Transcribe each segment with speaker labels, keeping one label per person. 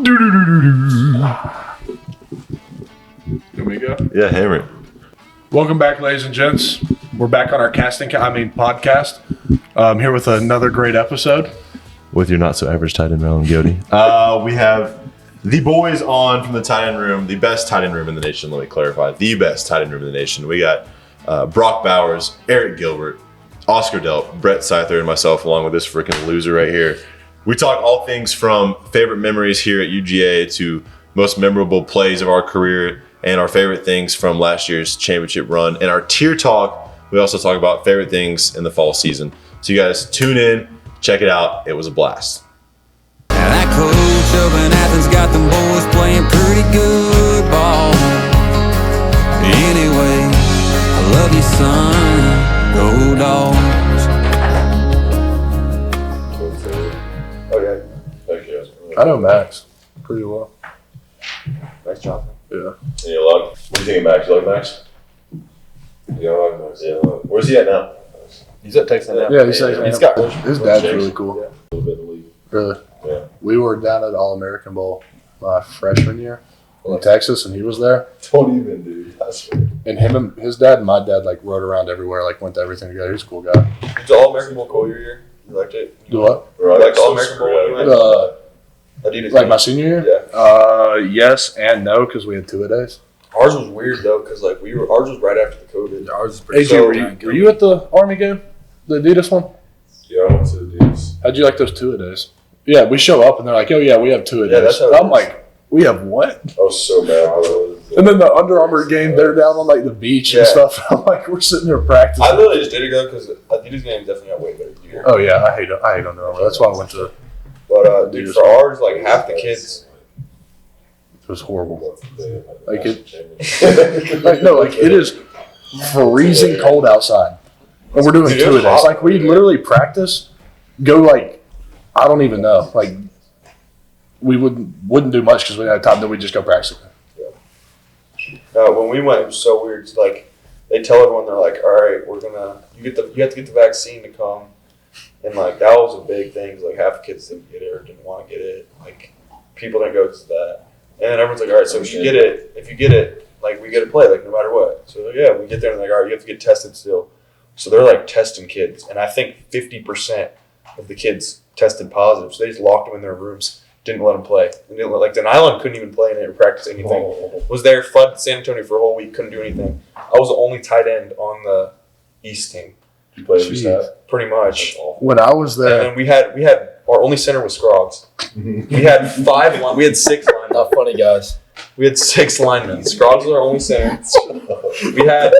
Speaker 1: Here we go.
Speaker 2: Yeah, hammer it.
Speaker 1: Welcome back, ladies and gents. We're back on our podcast. Here with another great episode.
Speaker 2: With your not so average Tate and Ryland Goatee. We have the boys on from the tight end room, the best tight end room in the nation. Let me clarify, the best tight end room in the nation. We got Brock Bowers, Arik Gilbert, Oscar Delp, Brett Seither, and myself, along with this freaking loser right here. We talk all things from favorite memories here at UGA to most memorable plays of our career and our favorite things from last year's championship run. And our tier talk, we also talk about favorite things in the fall season. So you guys tune in, check it out. It was a blast.
Speaker 3: Now that coach up in Athens got them boys playing pretty good ball. Anyway, I love you, son. Go Dogs.
Speaker 4: Okay. Thank you.
Speaker 1: I know Max pretty well.
Speaker 4: Nice job.
Speaker 1: Yeah.
Speaker 2: And you like? What do you think of Max? You like Max?
Speaker 4: Yeah, I like Max.
Speaker 2: Yeah. Where's he at now?
Speaker 4: He's at Texas now.
Speaker 1: Yeah, he's like,
Speaker 4: He's got
Speaker 1: his dad's really cool.
Speaker 4: Yeah. A little bit in the league.
Speaker 1: Really.
Speaker 4: Yeah.
Speaker 1: We were down at All-American Bowl my freshman year in Texas, and he was there.
Speaker 4: Don't even, dude. I swear.
Speaker 1: And his dad and my dad like rode around everywhere, like went to everything together. He's a cool guy.
Speaker 4: Did the All-American Bowl cool your year? You liked it?
Speaker 1: Do what?
Speaker 4: You liked the All-American Bowl when you went? Adidas.
Speaker 1: Like my senior year?
Speaker 4: Yeah.
Speaker 1: Yes and no, because we had 2-a-days.
Speaker 4: Ours was weird though, because like ours was right after the COVID. Ours was pretty.
Speaker 1: AJ, were you at the Army game, the Adidas one?
Speaker 4: Yeah, I went to Adidas.
Speaker 1: How'd you like those 2-a-days? Yeah, we show up and they're like, "Oh yeah, we have 2-a-days."
Speaker 4: Yeah, that's how it
Speaker 1: I'm
Speaker 4: is.
Speaker 1: like, "We have what?"
Speaker 4: I was so mad.
Speaker 1: And then the Under Armour game, they're down on like the beach and
Speaker 4: Yeah.
Speaker 1: stuff. I'm like, we're sitting there practicing.
Speaker 4: I literally just did it though because Adidas game definitely got way better gear.
Speaker 1: Oh yeah, I hate Under Armour. That's why I went to.
Speaker 4: But dude, for ours, like half the kids.
Speaker 1: It was horrible. Like it is freezing cold outside, and we're doing
Speaker 4: Dude, it was
Speaker 1: 2-a-days.
Speaker 4: hot.
Speaker 1: Like we literally practice, go like I don't even know. Like we wouldn't do much because we didn't have time. Then we just go practice.
Speaker 4: When we went, it was so weird. It's like they tell everyone, they're like, "All right, you have to get the vaccine to come," and like that was a big thing. 'Cause, like half the kids didn't get it or didn't want to get it. Like people didn't go to that, and then everyone's like, "All right, so if you get it, like we get to play, like no matter what." So like, yeah, we get there and like, "All right, you have to get tested still." So they're like testing kids, and I think 50% of the kids tested positive. So they just locked them in their rooms. Didn't let them play. And like Den Island couldn't even play and practice anything. Was there, FUD San Antonio for a whole week, couldn't do anything. I was the only tight end on the East team.
Speaker 2: You played
Speaker 1: Jeez.
Speaker 4: Pretty much.
Speaker 1: When I was
Speaker 4: And
Speaker 1: there,
Speaker 4: then we had our only center was Scroggs. We had 6 linemen.
Speaker 5: Not funny, guys.
Speaker 4: We had 6 linemen. Scroggs was our only center. We had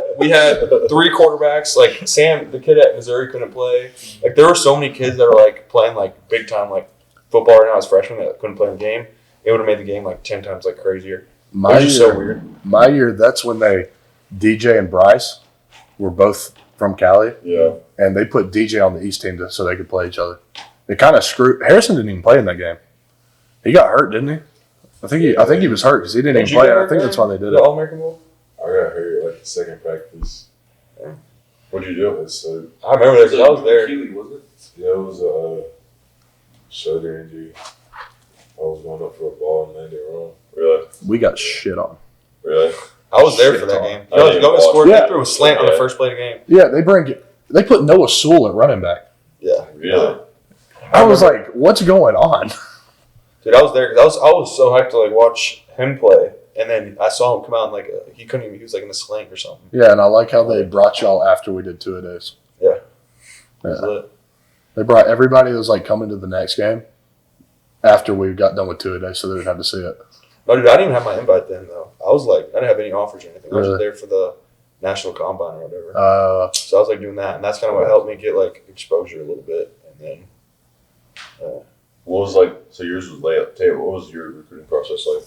Speaker 4: 3 quarterbacks. Like Sam, the kid at Missouri, couldn't play. Like there were so many kids that were like playing like big time like football right now as freshmen that couldn't play in the game. It would have made the game like 10 times like crazier. It
Speaker 1: my
Speaker 4: was just
Speaker 1: year,
Speaker 4: so weird.
Speaker 1: my year, that's when DJ and Bryce were both from Cali.
Speaker 4: Yeah.
Speaker 1: And they put DJ on the East team so they could play each other. It kind of screwed. Harrison didn't even play in that game. He got hurt, didn't he? I think he was hurt because he didn't even play. I think that's why they did
Speaker 4: the
Speaker 1: it.
Speaker 4: All-American Bowl?
Speaker 6: I got hurt like the second practice.
Speaker 4: Yeah.
Speaker 6: What'd you do? So,
Speaker 4: I remember that 'cause I was there.
Speaker 6: yeah, it was a shoulder injury. I was going up for a ball and landed wrong.
Speaker 2: Really?
Speaker 1: We got shit on.
Speaker 2: Really?
Speaker 4: I was there for that game. Y'all got scored.
Speaker 1: Yeah.
Speaker 4: They threw a slant on the first play of the game.
Speaker 1: Yeah, they put Noah Sewell at running back.
Speaker 4: Yeah.
Speaker 2: Really?
Speaker 1: I was like, what's going on?
Speaker 4: Dude, I was there because I was so hyped to like watch him play, and then I saw him come out and like he couldn't even. He was like in a sling or something.
Speaker 1: Yeah, and I like how they brought y'all after we did 2-a-days.
Speaker 4: Yeah.
Speaker 1: Yeah.
Speaker 4: It was lit.
Speaker 1: They brought everybody that was like coming to the next game after we got done with 2-a-days so they didn't have to see it.
Speaker 4: No, dude, I didn't even have my invite then though. I was like, I didn't have any offers or anything. I was
Speaker 1: Really?
Speaker 4: just there for the national combine or whatever.
Speaker 1: So
Speaker 4: I was like doing that, and that's kind of what helped me get like exposure a little bit, and then.
Speaker 2: What was like, so yours was layup. Tate, what was your recruiting process like?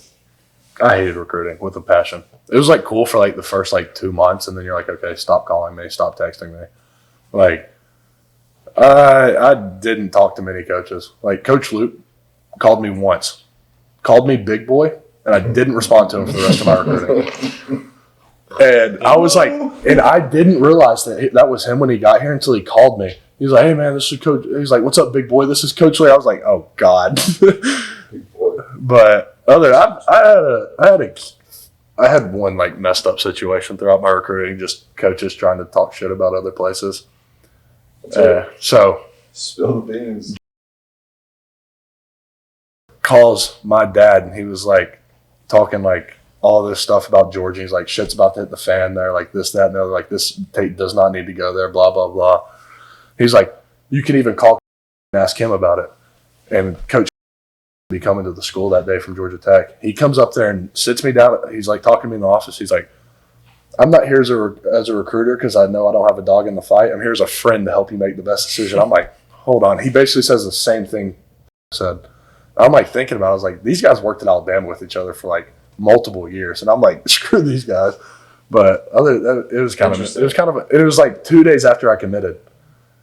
Speaker 1: I hated recruiting with a passion. It was like cool for like the first like 2 months, and then you're like, okay, stop calling me, stop texting me. Like, I didn't talk to many coaches. Like Coach Luke called me once, called me big boy, and I didn't respond to him for the rest of my recruiting. And I was like, and I didn't realize that was him when he got here until he called me. He was like, "Hey man, this is Coach." He's like, "What's up, big boy? This is Coach Lee." I was like, "Oh God." But I had one like messed up situation throughout my recruiting, just coaches trying to talk shit about other places. So
Speaker 6: Spill the beans.
Speaker 1: calls my dad, and he was like talking like all this stuff about Georgia. He's like, shit's about to hit the fan there, like this, that, and the other. Like, this Tate does not need to go there, blah, blah, blah. He's like, you can even call and ask him about it. And Coach be coming to the school that day from Georgia Tech. He comes up there and sits me down. He's like talking to me in the office. He's like, I'm not here as a recruiter because I know I don't have a dog in the fight. I'm here as a friend to help you make the best decision. I'm like, hold on. He basically says the same thing I said. I'm like thinking about it. I was like, these guys worked at Alabama with each other for like multiple years. And I'm like, screw these guys. But it was like 2 days after I committed.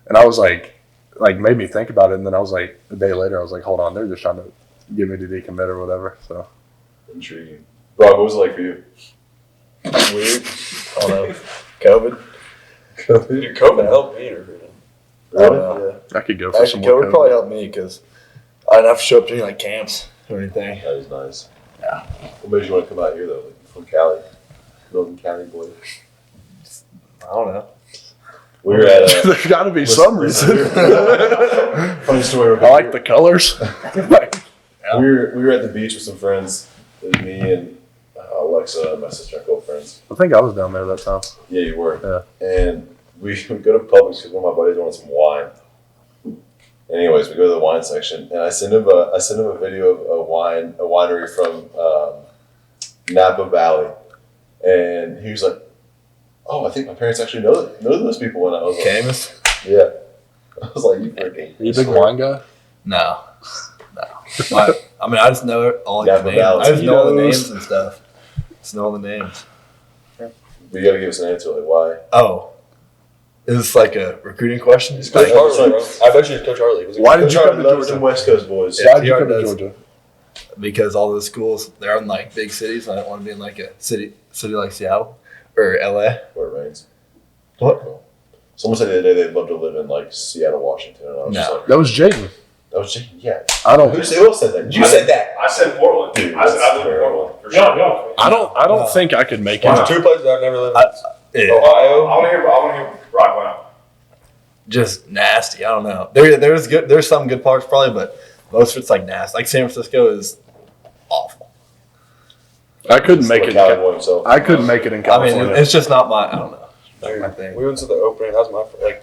Speaker 1: And I was like made me think about it. And then I was like, a day later, I was like, hold on. They're just trying to get me to decommit or whatever. So
Speaker 6: Intriguing. Rob, what was it like for you?
Speaker 5: Weird. I don't know. COVID.
Speaker 4: Dude, COVID helped me in recruiting.
Speaker 6: Really?
Speaker 5: Yeah.
Speaker 1: I could go for
Speaker 5: Actually,
Speaker 1: some more
Speaker 5: COVID probably helped me because I didn't have to show up to any like camps or anything.
Speaker 6: That is nice.
Speaker 5: Yeah.
Speaker 6: What made you want to come out here though? Like, from Cali, Northern Cali boy.
Speaker 5: I don't know.
Speaker 6: We were at
Speaker 1: There's got to be some reason.
Speaker 6: funny story.
Speaker 1: I like the colors.
Speaker 6: We were at the beach with some friends. It was me and Alexa and my sister and girlfriends.
Speaker 1: I think I was down there that time.
Speaker 6: Yeah, you were.
Speaker 1: Yeah.
Speaker 6: And we go to Publix because one of my buddies wanted some wine. Anyways, we go to the wine section, and I send him a video of a winery from Napa Valley, and he was like, "Oh, I think my parents actually know those people." And I was like,
Speaker 5: Camus?
Speaker 6: "Yeah." I was like, "You freaking."
Speaker 1: Are you a big wine guy?
Speaker 5: No. I mean, I just know all
Speaker 6: Napa
Speaker 5: the names.
Speaker 6: Valley.
Speaker 5: I just know all the
Speaker 6: Tito's.
Speaker 5: names and stuff. Just know all the names.
Speaker 6: But you got to give us an answer, like why.
Speaker 5: Oh. Is this like a recruiting question?
Speaker 4: It's Coach Harley, bro. I bet you it's Coach Harley.
Speaker 1: Why did you come to
Speaker 6: Loves
Speaker 1: Georgia?
Speaker 6: them West Coast boys.
Speaker 1: Why did you
Speaker 5: TR
Speaker 1: come to
Speaker 5: does.
Speaker 1: Georgia?
Speaker 5: Because all those schools, they're in like big cities. And I don't want to be in like a city like Seattle or LA.
Speaker 6: Where it rains.
Speaker 5: What?
Speaker 6: Someone said the other day they'd love to live in like Seattle, Washington, and I was just
Speaker 5: No.
Speaker 6: like,
Speaker 1: That was Jaden.
Speaker 6: "That was just, yeah."
Speaker 1: I don't.
Speaker 6: Who else said that?
Speaker 5: You said that.
Speaker 7: I said Portland.
Speaker 6: Dude,
Speaker 7: I
Speaker 6: that's
Speaker 7: live in
Speaker 6: terrible.
Speaker 7: Portland. For sure.
Speaker 1: I don't
Speaker 5: No.
Speaker 1: think I could make
Speaker 4: There's
Speaker 1: it.
Speaker 4: two places I've never lived in.
Speaker 5: Yeah.
Speaker 4: Ohio.
Speaker 7: I want to hear Rock one out.
Speaker 5: Just nasty. I don't know. There's some good parts probably, but most of it's like nasty. Like San Francisco is awful.
Speaker 1: I couldn't make it.
Speaker 6: Cali boy himself.
Speaker 1: I couldn't make it in
Speaker 5: I
Speaker 1: California.
Speaker 5: mean, it's just not my. I don't know.
Speaker 4: Dude,
Speaker 5: my thing.
Speaker 4: we went to the opening. That was my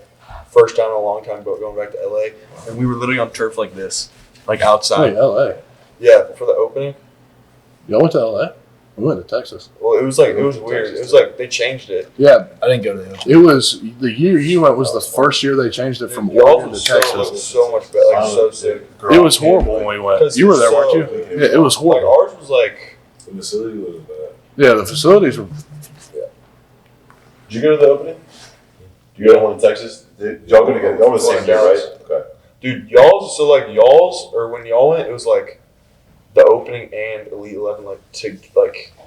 Speaker 4: first time in a long time going back to LA, and we were literally on turf like this, like outside.
Speaker 1: Hey, LA.
Speaker 4: Yeah, for the opening.
Speaker 1: Y'all went to LA? We went to Texas.
Speaker 4: Well, it was weird. It was like they changed it.
Speaker 1: Yeah,
Speaker 5: I didn't go to the.
Speaker 1: it was the year you went was the first year they changed it from
Speaker 4: Y'all
Speaker 1: Oregon to
Speaker 4: was
Speaker 1: Texas.
Speaker 4: so much better, like so sick.
Speaker 1: It was horrible when we went. You were there, weren't you? Yeah, it was
Speaker 4: Like
Speaker 1: horrible.
Speaker 4: ours was like.
Speaker 6: The facility was bad.
Speaker 1: Yeah, the facilities were.
Speaker 6: Did you go to the opening? Did you go to one in Texas? Y'all go together? Y'all were the same year, right? Okay.
Speaker 4: Dude, y'all's or when y'all went, it was like the opening and Elite 11,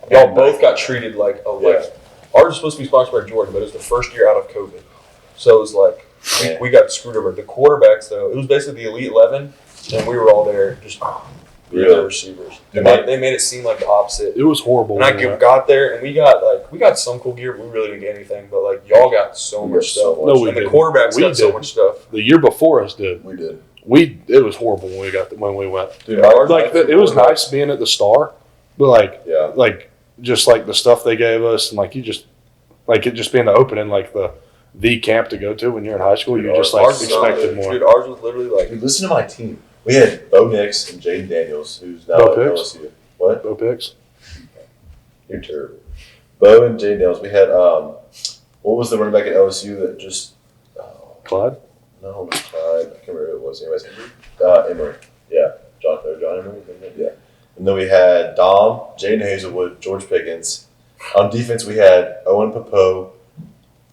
Speaker 4: y'all both got treated like ours was supposed to be sponsored by Jordan, but it was the first year out of COVID, so it was like we got screwed over. The quarterbacks though, it was basically the Elite 11, and we were all there just being the receivers. And they made it seem like the opposite.
Speaker 1: It was horrible.
Speaker 4: And I got there, and we got some cool gear, but we really didn't get anything. But like y'all got so much stuff.
Speaker 1: No, we
Speaker 4: and the
Speaker 1: didn't.
Speaker 4: quarterbacks
Speaker 1: We
Speaker 4: got so
Speaker 1: did.
Speaker 4: much stuff.
Speaker 1: The year before us did.
Speaker 6: We did.
Speaker 1: It was horrible when we went.
Speaker 6: Dude,
Speaker 1: It was nice being at the Star, but
Speaker 6: Yeah.
Speaker 1: just like the stuff they gave us, and it just being the opening, like the camp to go to when you're in high school,
Speaker 6: Dude,
Speaker 1: you just
Speaker 4: Ours was
Speaker 1: expected more.
Speaker 4: Dude, ours was literally like.
Speaker 6: Dude, listen to my team. We had Bo Nix and Jaden Daniels, who's now
Speaker 1: Bo
Speaker 6: at
Speaker 1: Picks?
Speaker 6: LSU. What?
Speaker 1: Bo Picks.
Speaker 6: You're terrible. Bo and Jaden Daniels. We had what was the running back at LSU that just
Speaker 1: Clyde.
Speaker 6: no, not Clyde. I can't remember who it was. Anyways, Emory. Yeah, John Emory. Yeah. And then we had Dom, Jaden Hazelwood, George Pickens. On defense, we had Owen Popo,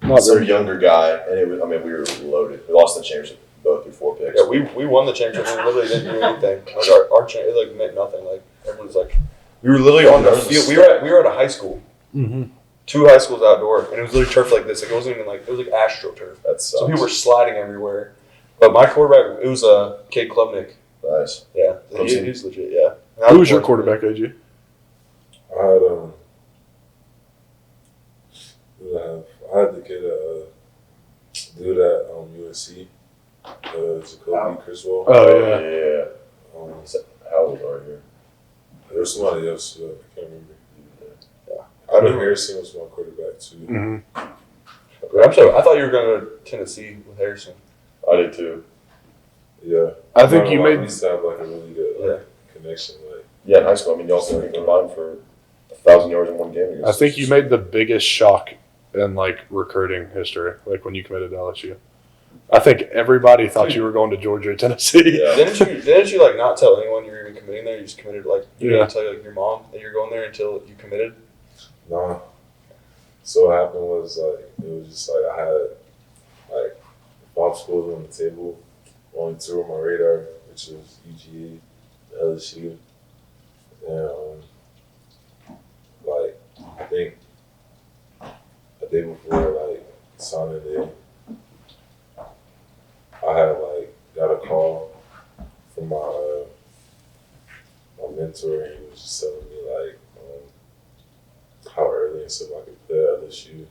Speaker 1: Not
Speaker 6: some
Speaker 1: very
Speaker 6: younger guy, and it was. I mean, we were loaded. We lost the championship both through 4 picks.
Speaker 4: Yeah, we won the championship. We literally didn't do anything. Like our it meant nothing. Like everyone's like, we were literally on the field. We were at a high school.
Speaker 1: Mm-hmm.
Speaker 4: 2 high schools outdoor, and it was literally turf like this. Like it wasn't even it was like AstroTurf.
Speaker 6: That sucks.
Speaker 4: So people were sliding everywhere. But my quarterback, it was Kate Klubnik.
Speaker 6: Nice.
Speaker 4: Yeah,
Speaker 6: Clemson.
Speaker 4: he's legit. Yeah,
Speaker 1: Who was your quarterback, AG?
Speaker 8: I had who did I have? I had the kid dude at USC, Jacoby Criswell.
Speaker 1: Oh, yeah.
Speaker 6: Yeah. How old are you?
Speaker 8: There was somebody else too. I can't remember. I know Harrison was my quarterback too.
Speaker 1: Mm-hmm.
Speaker 4: I'm sorry. I thought you were going to Tennessee with Harrison.
Speaker 6: I did too.
Speaker 8: Yeah.
Speaker 1: I think you made.
Speaker 8: We used to have like a really good connection. Like,
Speaker 6: Yeah, in high school. I mean, y'all combined for 1,000 yards in one game.
Speaker 1: I think you made the biggest shock in like recruiting history, like when you committed to LSU. I think everybody thought you were going to Georgia or Tennessee.
Speaker 6: Yeah.
Speaker 4: Didn't you like not tell anyone you were even committing there? You just committed like you
Speaker 1: Yeah.
Speaker 4: didn't tell like your mom that you were going there until you committed.
Speaker 8: nah. So what happened was like it was just like I had like 5 schools on the table, only 2 on my radar, which was UGA, LSU, and like I think a day before like signing day, I had like got a call from my mentor, and he was just telling me like how early and stuff I could play at LSU,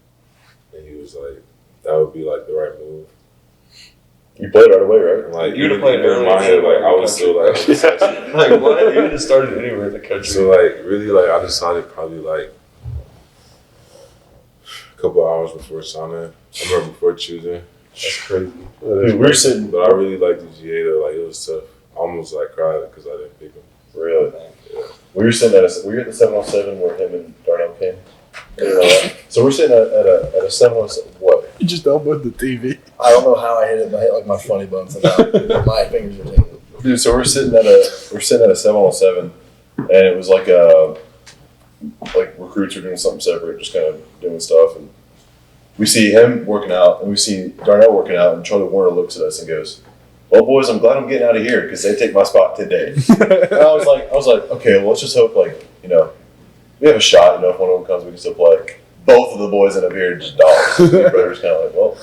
Speaker 8: and he was like that would be like the right move.
Speaker 6: You played right away, right?
Speaker 8: And like
Speaker 4: You would've
Speaker 8: even
Speaker 4: played
Speaker 8: in
Speaker 4: early
Speaker 8: my head, like I
Speaker 4: in the
Speaker 8: was still like
Speaker 4: Like what? You just started anywhere in the country.
Speaker 8: so like really like I decided probably like a couple hours before signing, or before choosing.
Speaker 4: That's crazy.
Speaker 6: Dude, we were sitting.
Speaker 8: But I really liked the GA though. Like it was tough. I almost like cried because I didn't pick him.
Speaker 6: Really?
Speaker 8: Yeah.
Speaker 6: We were sitting we were at the 707 where him and Darnell came. So we're sitting at a 707. What?
Speaker 1: You just elbowed the TV.
Speaker 5: I don't know how I hit it, but I hit like my funny bone somehow. My fingers are tingling.
Speaker 6: Dude, so we're sitting at a 707, and it was like recruits are doing something separate, just kind of doing stuff, and we see him working out, and we see Darnell working out, and Charlie Warner looks at us and goes, "Well, boys, I'm glad I'm getting out of here because they take my spot today." And I was like, okay, well, let's just hope we have a shot. If one of them comes, we can still play. Both of the boys end up here just dogs. My brother's kind of like, well.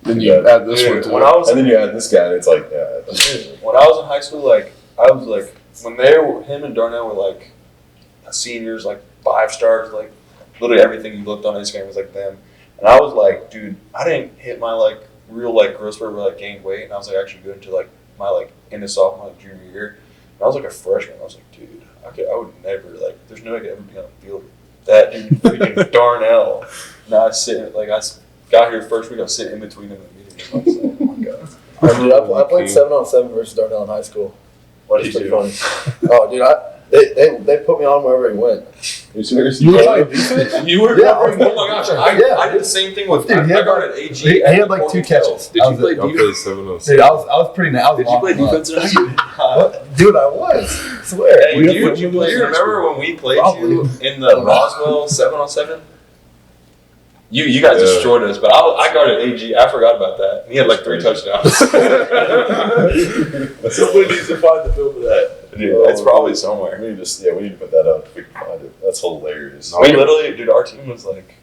Speaker 1: Then you add this one to
Speaker 4: when
Speaker 1: it.
Speaker 4: I was
Speaker 6: And then you add this guy, and it's like, yeah.
Speaker 4: when I was in high school, like I was like when him and Darnell were like seniors, like 5 stars, like literally everything you looked on Instagram was like them. And I was like, dude, I didn't hit my like real like growth spurt where I gained weight, and I was like actually good into like my like into sophomore like junior year. And I was like a freshman. I was like, dude, I would never like. There's no way I could ever be on the field. That dude, freaking Darnell. Now I sit like I got here first week. I was sitting in between them immediately. I was like, oh my god.
Speaker 5: Dude, I played 7-on-7 versus Darnell in high school.
Speaker 4: What did
Speaker 5: It's
Speaker 4: you
Speaker 5: pretty
Speaker 4: do?
Speaker 5: funny. Oh, dude, they put me on wherever he went.
Speaker 6: You serious?
Speaker 1: You were playing defense?
Speaker 4: You were.
Speaker 5: Yeah,
Speaker 4: Oh my gosh! I did the same thing with.
Speaker 5: Dude, he
Speaker 4: I
Speaker 5: had
Speaker 4: guarded AG.
Speaker 5: He had like 2 catches.
Speaker 7: Did you play
Speaker 8: I
Speaker 7: defense?
Speaker 8: played 707.
Speaker 5: Dude, I was pretty.
Speaker 7: Did you play defense in high school?
Speaker 5: What? Dude, I was. I swear.
Speaker 4: Hey, dude, you remember when we played you in the Roswell 7-on-7? You guys destroyed us, but I guarded AG. I forgot about that. He had like 3 touchdowns.
Speaker 6: Somebody needs to find the film of that.
Speaker 4: Dude, it's probably somewhere.
Speaker 6: We need to put that up if we can find it. That's hilarious.
Speaker 4: We literally, dude, our team was like,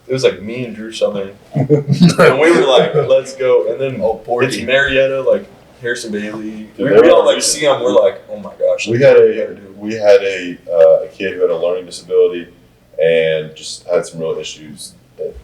Speaker 4: it was like me and Drew Southern, and we were like, let's go. And then it's Marietta, like Harrison Bailey.
Speaker 6: Dude,
Speaker 4: We all like see him. We're like, oh my gosh.
Speaker 6: We had a kid who had a learning disability and just had some real issues.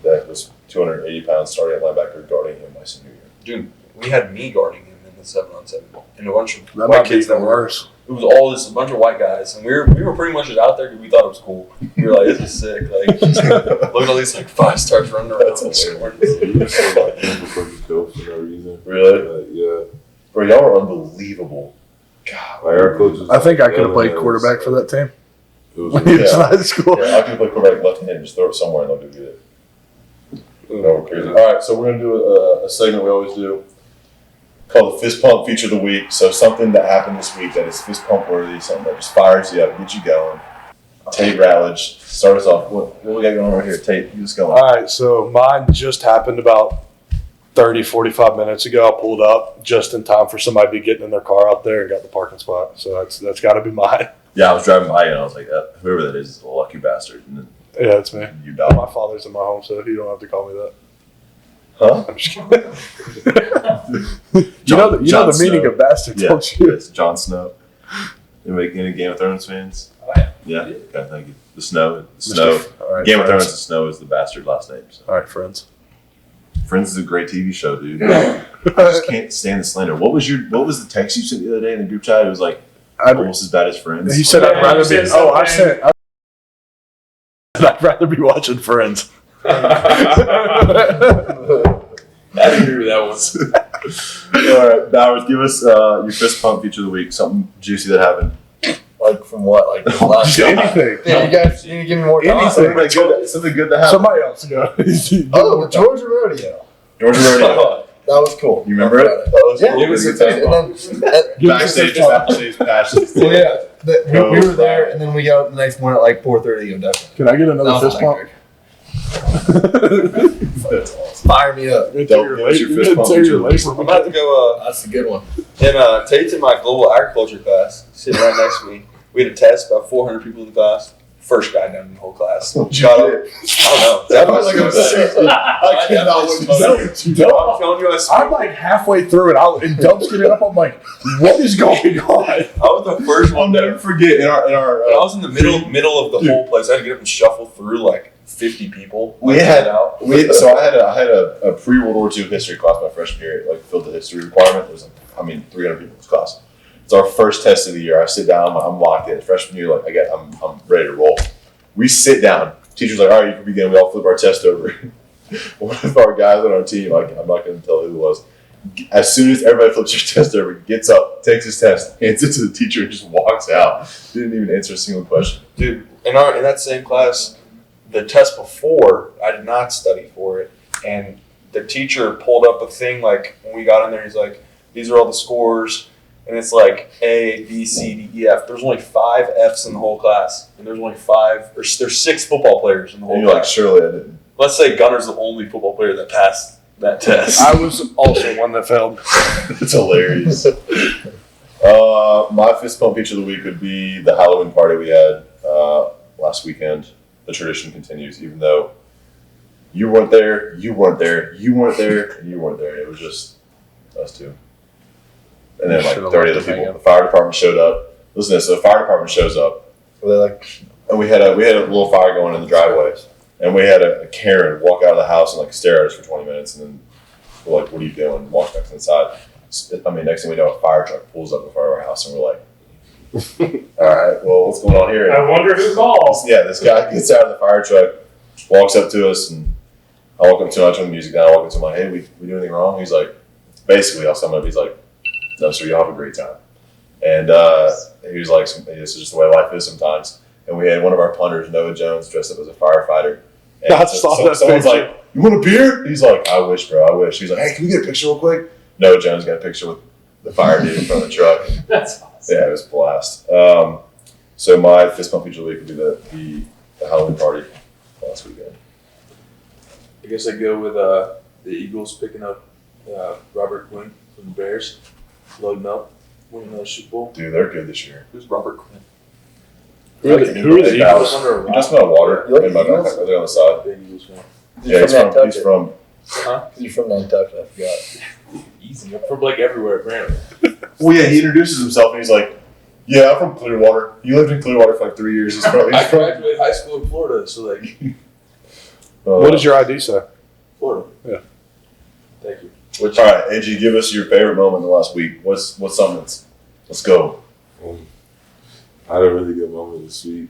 Speaker 6: That was 280 pounds, starting at linebacker, guarding him my senior year.
Speaker 4: Dude, we had me guarding him in the 7-on-7, and a bunch of
Speaker 1: That
Speaker 4: white
Speaker 1: might be
Speaker 4: kids that
Speaker 1: even
Speaker 4: were.
Speaker 1: worse.
Speaker 4: It was all this a bunch of white guys, and we were pretty much just out there because we thought it was cool. We were like, this is sick. Like, look at all these like 5 stars running around and scoring.
Speaker 8: We used to like him before he killed for no reason.
Speaker 6: Really?
Speaker 8: Like, yeah.
Speaker 6: Bro, y'all are unbelievable.
Speaker 8: Like our coach was
Speaker 1: I think I could have
Speaker 8: yelling
Speaker 1: played
Speaker 8: at us.
Speaker 1: quarterback for that team
Speaker 8: It was
Speaker 1: when he was in
Speaker 6: Yeah.
Speaker 1: high school.
Speaker 6: Yeah, I could play quarterback left hand, just throw it somewhere and they'll do good. No, we're crazy. All right, so we're going to do a segment we always do called the Fist Pump Feature of the Week. So something that happened this week that is fist pump worthy, something that just fires you up, gets you going. Tate Rowledge, start us off. What we got going on right here? Tate, you just go on.
Speaker 1: All right, so mine just happened about 30, 45 minutes ago. I pulled up just in time for somebody to be getting in their car out there and got the parking spot. So that's got to be mine.
Speaker 6: Yeah, I was driving by and I was like, whoever that is a lucky bastard. And then
Speaker 1: Yeah, it's me.
Speaker 6: you died.
Speaker 1: My father's in my home, so you don't have to call me that.
Speaker 6: Huh?
Speaker 1: I'm just kidding. you know the meaning
Speaker 6: Snow.
Speaker 1: of bastard,
Speaker 6: Yeah,
Speaker 1: don't you?
Speaker 6: it's Jon Snow. Any Game of Thrones fans?
Speaker 7: Oh, yeah.
Speaker 6: Yeah. Okay, thank you. The Snow.
Speaker 1: All right,
Speaker 6: Game of
Speaker 1: Friends.
Speaker 6: Thrones. The Snow is the bastard last name. So.
Speaker 1: All right, Friends.
Speaker 6: Friends is a great TV show, dude. I just can't stand the slander. What was the text you sent the other day in the group chat? It was like almost as bad as Friends.
Speaker 1: He said,
Speaker 7: Yeah,
Speaker 1: "I'd rather
Speaker 7: you
Speaker 1: be."
Speaker 7: said
Speaker 1: Oh, I
Speaker 7: something.
Speaker 1: said, "I'd rather be watching Friends."
Speaker 7: I agree with that one.
Speaker 6: All right, Bowers, give us your fist pump feature of the week. Something juicy that happened.
Speaker 5: Like from what? Like the last
Speaker 1: Anything.
Speaker 5: Yeah, you guys need to give me more time.
Speaker 1: Anything.
Speaker 6: Something good that happened.
Speaker 1: Somebody else go.
Speaker 5: Oh, the Georgia Rodeo.
Speaker 6: Georgia Rodeo.
Speaker 5: That was cool.
Speaker 6: You remember it?
Speaker 5: That was
Speaker 6: Yeah,
Speaker 5: cool.
Speaker 6: give us a fist
Speaker 5: And then,
Speaker 6: Backstage, just after these passions.
Speaker 5: well, yeah, we were there, and then we got up the next morning at like 4:30 to go definitely.
Speaker 1: Can I get another
Speaker 5: That was
Speaker 1: fist pump?
Speaker 5: Fire me up.
Speaker 6: Don't give us your fist pump feature of the week.
Speaker 4: I'm about to go
Speaker 5: That's a good one.
Speaker 4: in Tate's in my global agriculture class, sitting right next to me. We had a test, about 400 people in the class. First guy down in the whole class.
Speaker 6: What'd you
Speaker 4: Got
Speaker 6: get?
Speaker 4: up. I don't know.
Speaker 6: That
Speaker 4: That
Speaker 6: was
Speaker 4: was
Speaker 6: like a sick. I cannot wait to see it.
Speaker 4: I'm telling you,
Speaker 1: I'm like halfway through it. And Dub's getting up. I'm like, what is going on?
Speaker 4: I was the first
Speaker 6: I'll
Speaker 4: one
Speaker 6: never
Speaker 4: there.
Speaker 6: forget in our
Speaker 4: I was in the middle of the whole place. I had to get up and shuffle through like 50 people.
Speaker 6: We
Speaker 4: Like,
Speaker 6: had
Speaker 4: get out.
Speaker 6: so I had a pre-World War II history class my freshman year, like filled the history requirement. It was 300 people in this class. It's our first test of the year. I sit down, I'm locked in. Freshman year, like I'm ready to roll. We sit down. Teacher's like, all right, you can begin. We all flip our test over. One of our guys on our team, like I'm not going to tell who it was. As soon as everybody flips their test over, gets up, takes his test, hands it to the teacher, and just walks out. Didn't even answer a single question.
Speaker 4: Dude, in that same class, the test before, I did not study for it. And the teacher pulled up a thing, like, when we got in there, he's like, these are all the scores. And it's like A, B, C, D, E, F. There's only 5 Fs in the whole class. And there's only there's 6 football players in the whole
Speaker 6: And you're like,
Speaker 4: class.
Speaker 6: surely I didn't.
Speaker 4: Let's say Gunner's the only football player that passed that test.
Speaker 1: I was also one that failed.
Speaker 6: It's hilarious. My fist pump feature of the week would be the Halloween party we had last weekend. The tradition continues, even though you weren't there, you weren't there, you weren't there, and you weren't there. It was just us two. And then like
Speaker 1: Should've
Speaker 6: 30
Speaker 1: let
Speaker 6: other
Speaker 1: them hang
Speaker 6: people.
Speaker 1: out.
Speaker 6: The fire department showed up. Listen to this. So the fire department shows up,
Speaker 5: Were they like,
Speaker 6: and we had a little fire going in the driveway. And we had a Karen walk out of the house and like stare at us for 20 minutes, and then we're like, "What are you doing?" And walk back inside. Next thing we know, a fire truck pulls up in front of our house, and we're like, "All right, well, what's going on here?"
Speaker 7: I wonder who calls.
Speaker 6: Yeah, this guy gets out of the fire truck, walks up to us, and I walk up to him, I turn the music down, I walk up to him, like, "Hey, we do anything wrong?" He's like, basically, I'll sum it up, he's like, "No, sir, you'll have a great time." And he was like, "This is just the way life is sometimes." And we had one of our punters, Noah Jones, dressed up as a firefighter. And
Speaker 1: I saw that
Speaker 6: someone's
Speaker 1: picture.
Speaker 6: like, "You want a beer?" He's like, "I wish, bro, I wish." He's like, "Hey, can we get a picture real quick?" Noah Jones got a picture with the fire dude in front of the truck.
Speaker 7: That's awesome.
Speaker 6: Yeah, it was a blast. So my fist pump feature of the week would be the Halloween party last weekend.
Speaker 8: I guess I go with the Eagles picking up Robert Quinn from the Bears, loading up, winning the Super Bowl.
Speaker 6: Dude, they're good this year.
Speaker 4: Who's Robert Quinn?
Speaker 1: Who are the Eagles?
Speaker 8: Under a
Speaker 6: You just
Speaker 8: rock.
Speaker 6: smell water
Speaker 5: You like
Speaker 6: in my
Speaker 5: Eagles?
Speaker 6: backpack right there on the side.
Speaker 8: Big Eagles fan.
Speaker 6: Yeah, he's from.
Speaker 5: you're from Nantucket, I forgot.
Speaker 8: Easy. I'm from like everywhere apparently.
Speaker 6: Well, yeah, he introduces himself and he's like, "Yeah, I'm from Clearwater. You lived in Clearwater for like 3 years." He's from.
Speaker 8: I graduated high school in Florida, so like
Speaker 1: What does your ID say?
Speaker 8: Florida.
Speaker 1: Yeah.
Speaker 8: Thank you.
Speaker 6: All right, AG, give us your favorite moment in the last week. What's something that's? Let's go.
Speaker 8: I had a really good moment this week.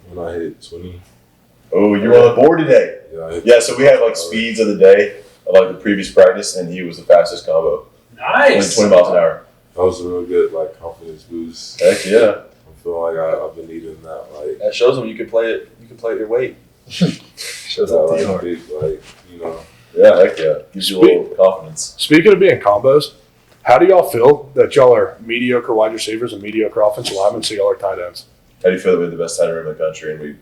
Speaker 8: When I hit 20.
Speaker 6: Oh, you were on the board today.
Speaker 8: Yeah, I hit
Speaker 6: Yeah, so we had like speeds of the day of like the previous practice, and he was the fastest combo. Like
Speaker 7: Nice.
Speaker 6: 20 miles an hour.
Speaker 8: That was a real good like confidence boost.
Speaker 6: Heck yeah.
Speaker 8: I feel like I've been needing that like
Speaker 4: That shows him you can play it. You can play at your weight.
Speaker 5: Shows
Speaker 8: that
Speaker 5: up to
Speaker 8: like,
Speaker 5: you.
Speaker 8: big, like you know.
Speaker 6: Yeah, heck yeah. Gives you a little confidence.
Speaker 1: Speaking of being combos, how do y'all feel that y'all are mediocre wide receivers and mediocre offensive linemen, so y'all are tight ends?
Speaker 6: How do you feel that we have the best tight end room in the country and we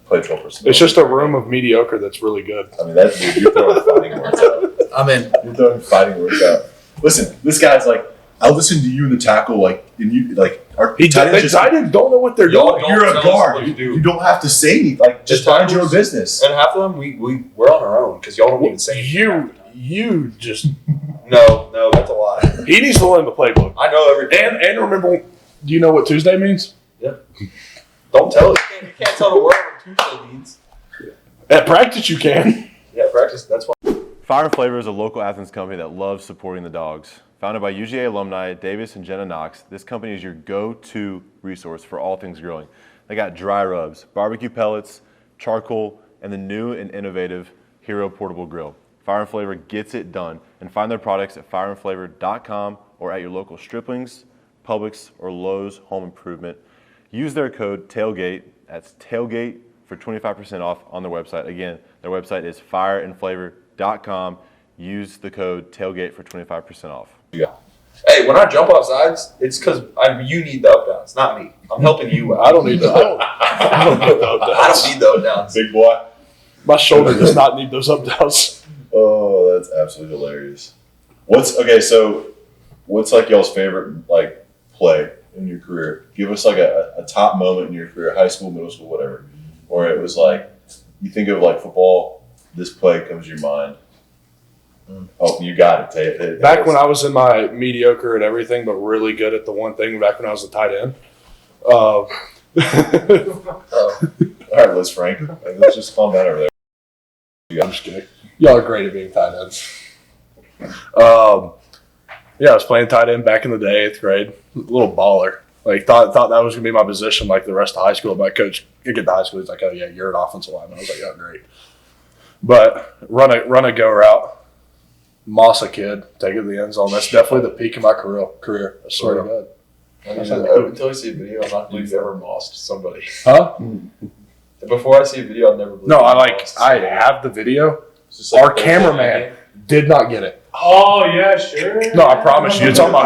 Speaker 6: play 12 personnel?
Speaker 1: It's just a room of mediocre that's really good.
Speaker 6: I mean, you're throwing fighting words out.
Speaker 5: I'm in.
Speaker 6: You're throwing fighting words out. Listen, this guy's like, I'll listen to you in the tackle, like, and you, like, our tight ends
Speaker 1: Tight ends don't know what they're
Speaker 4: Y'all
Speaker 1: doing.
Speaker 4: don't
Speaker 6: you're a
Speaker 4: tell us
Speaker 6: guard.
Speaker 4: what to do.
Speaker 6: You don't have to say anything. Like, just
Speaker 4: The
Speaker 6: mind your own
Speaker 4: tackles-
Speaker 6: business.
Speaker 4: And half of them, we're on our own because y'all don't even say anything.
Speaker 1: you just
Speaker 4: No, that's a lie.
Speaker 1: he needs to learn the playbook.
Speaker 4: I know everything.
Speaker 1: And remember, do you know what Tuesday means?
Speaker 4: Don't tell us. You can't tell the world what Tuesday means.
Speaker 1: At practice, you can.
Speaker 4: Yeah, practice. That's why.
Speaker 2: Fire and Flavor is a local Athens company that loves supporting the dogs. Founded by UGA alumni Davis and Jenna Knox, this company is your go-to resource for all things grilling. They got dry rubs, barbecue pellets, charcoal, and the new and innovative Hero Portable Grill. Fire and Flavor gets it done. And find their products at fireandflavor.com or at your local Striplings, Publix, or Lowe's Home Improvement. Use their code TAILGATE, that's TAILGATE, for 25% off on their website. Again, their website is fireandflavor.com. Use the code TAILGATE for 25% off.
Speaker 4: Hey, when I jump off sides, it's because you need the up downs, not me. I'm helping you out.
Speaker 1: I don't need the. I don't need the up
Speaker 4: I don't need the up downs.
Speaker 6: Big boy.
Speaker 1: My shoulder does not need those up downs.
Speaker 6: Oh, that's absolutely hilarious. What's like y'all's favorite like play in your career? Give us like a top moment in your career, high school, middle school, whatever, where it was like you think of like football. This play comes to your mind. Oh, you got it, Tate.
Speaker 1: Back when I was in my mediocre at everything, but really good at the one thing. Back when I was a tight end.
Speaker 6: All right, Liz Frank. Let's just calm down over there.
Speaker 1: I'm just kidding. Y'all are great at being tight ends. I was playing tight end back in the day, 8th grade. A little baller. Like thought that was gonna be my position like the rest of high school. My coach could get to high school, he's like, "Oh yeah, you're an offensive lineman." I was like, "Yeah, great." But run a go route, moss a kid, take it to the end zone. That's definitely the peak of my career. I swear to God.
Speaker 4: Until I see a video, I'm not believe you've ever mossed somebody.
Speaker 1: Huh?
Speaker 4: Before I see a video, I'll never believe.
Speaker 1: No,
Speaker 4: you
Speaker 1: I
Speaker 4: mossed somebody.
Speaker 1: have the video.
Speaker 6: It's just like
Speaker 1: Our cameraman did not get it.
Speaker 7: Oh yeah, sure.
Speaker 1: No, I promise you, it's on my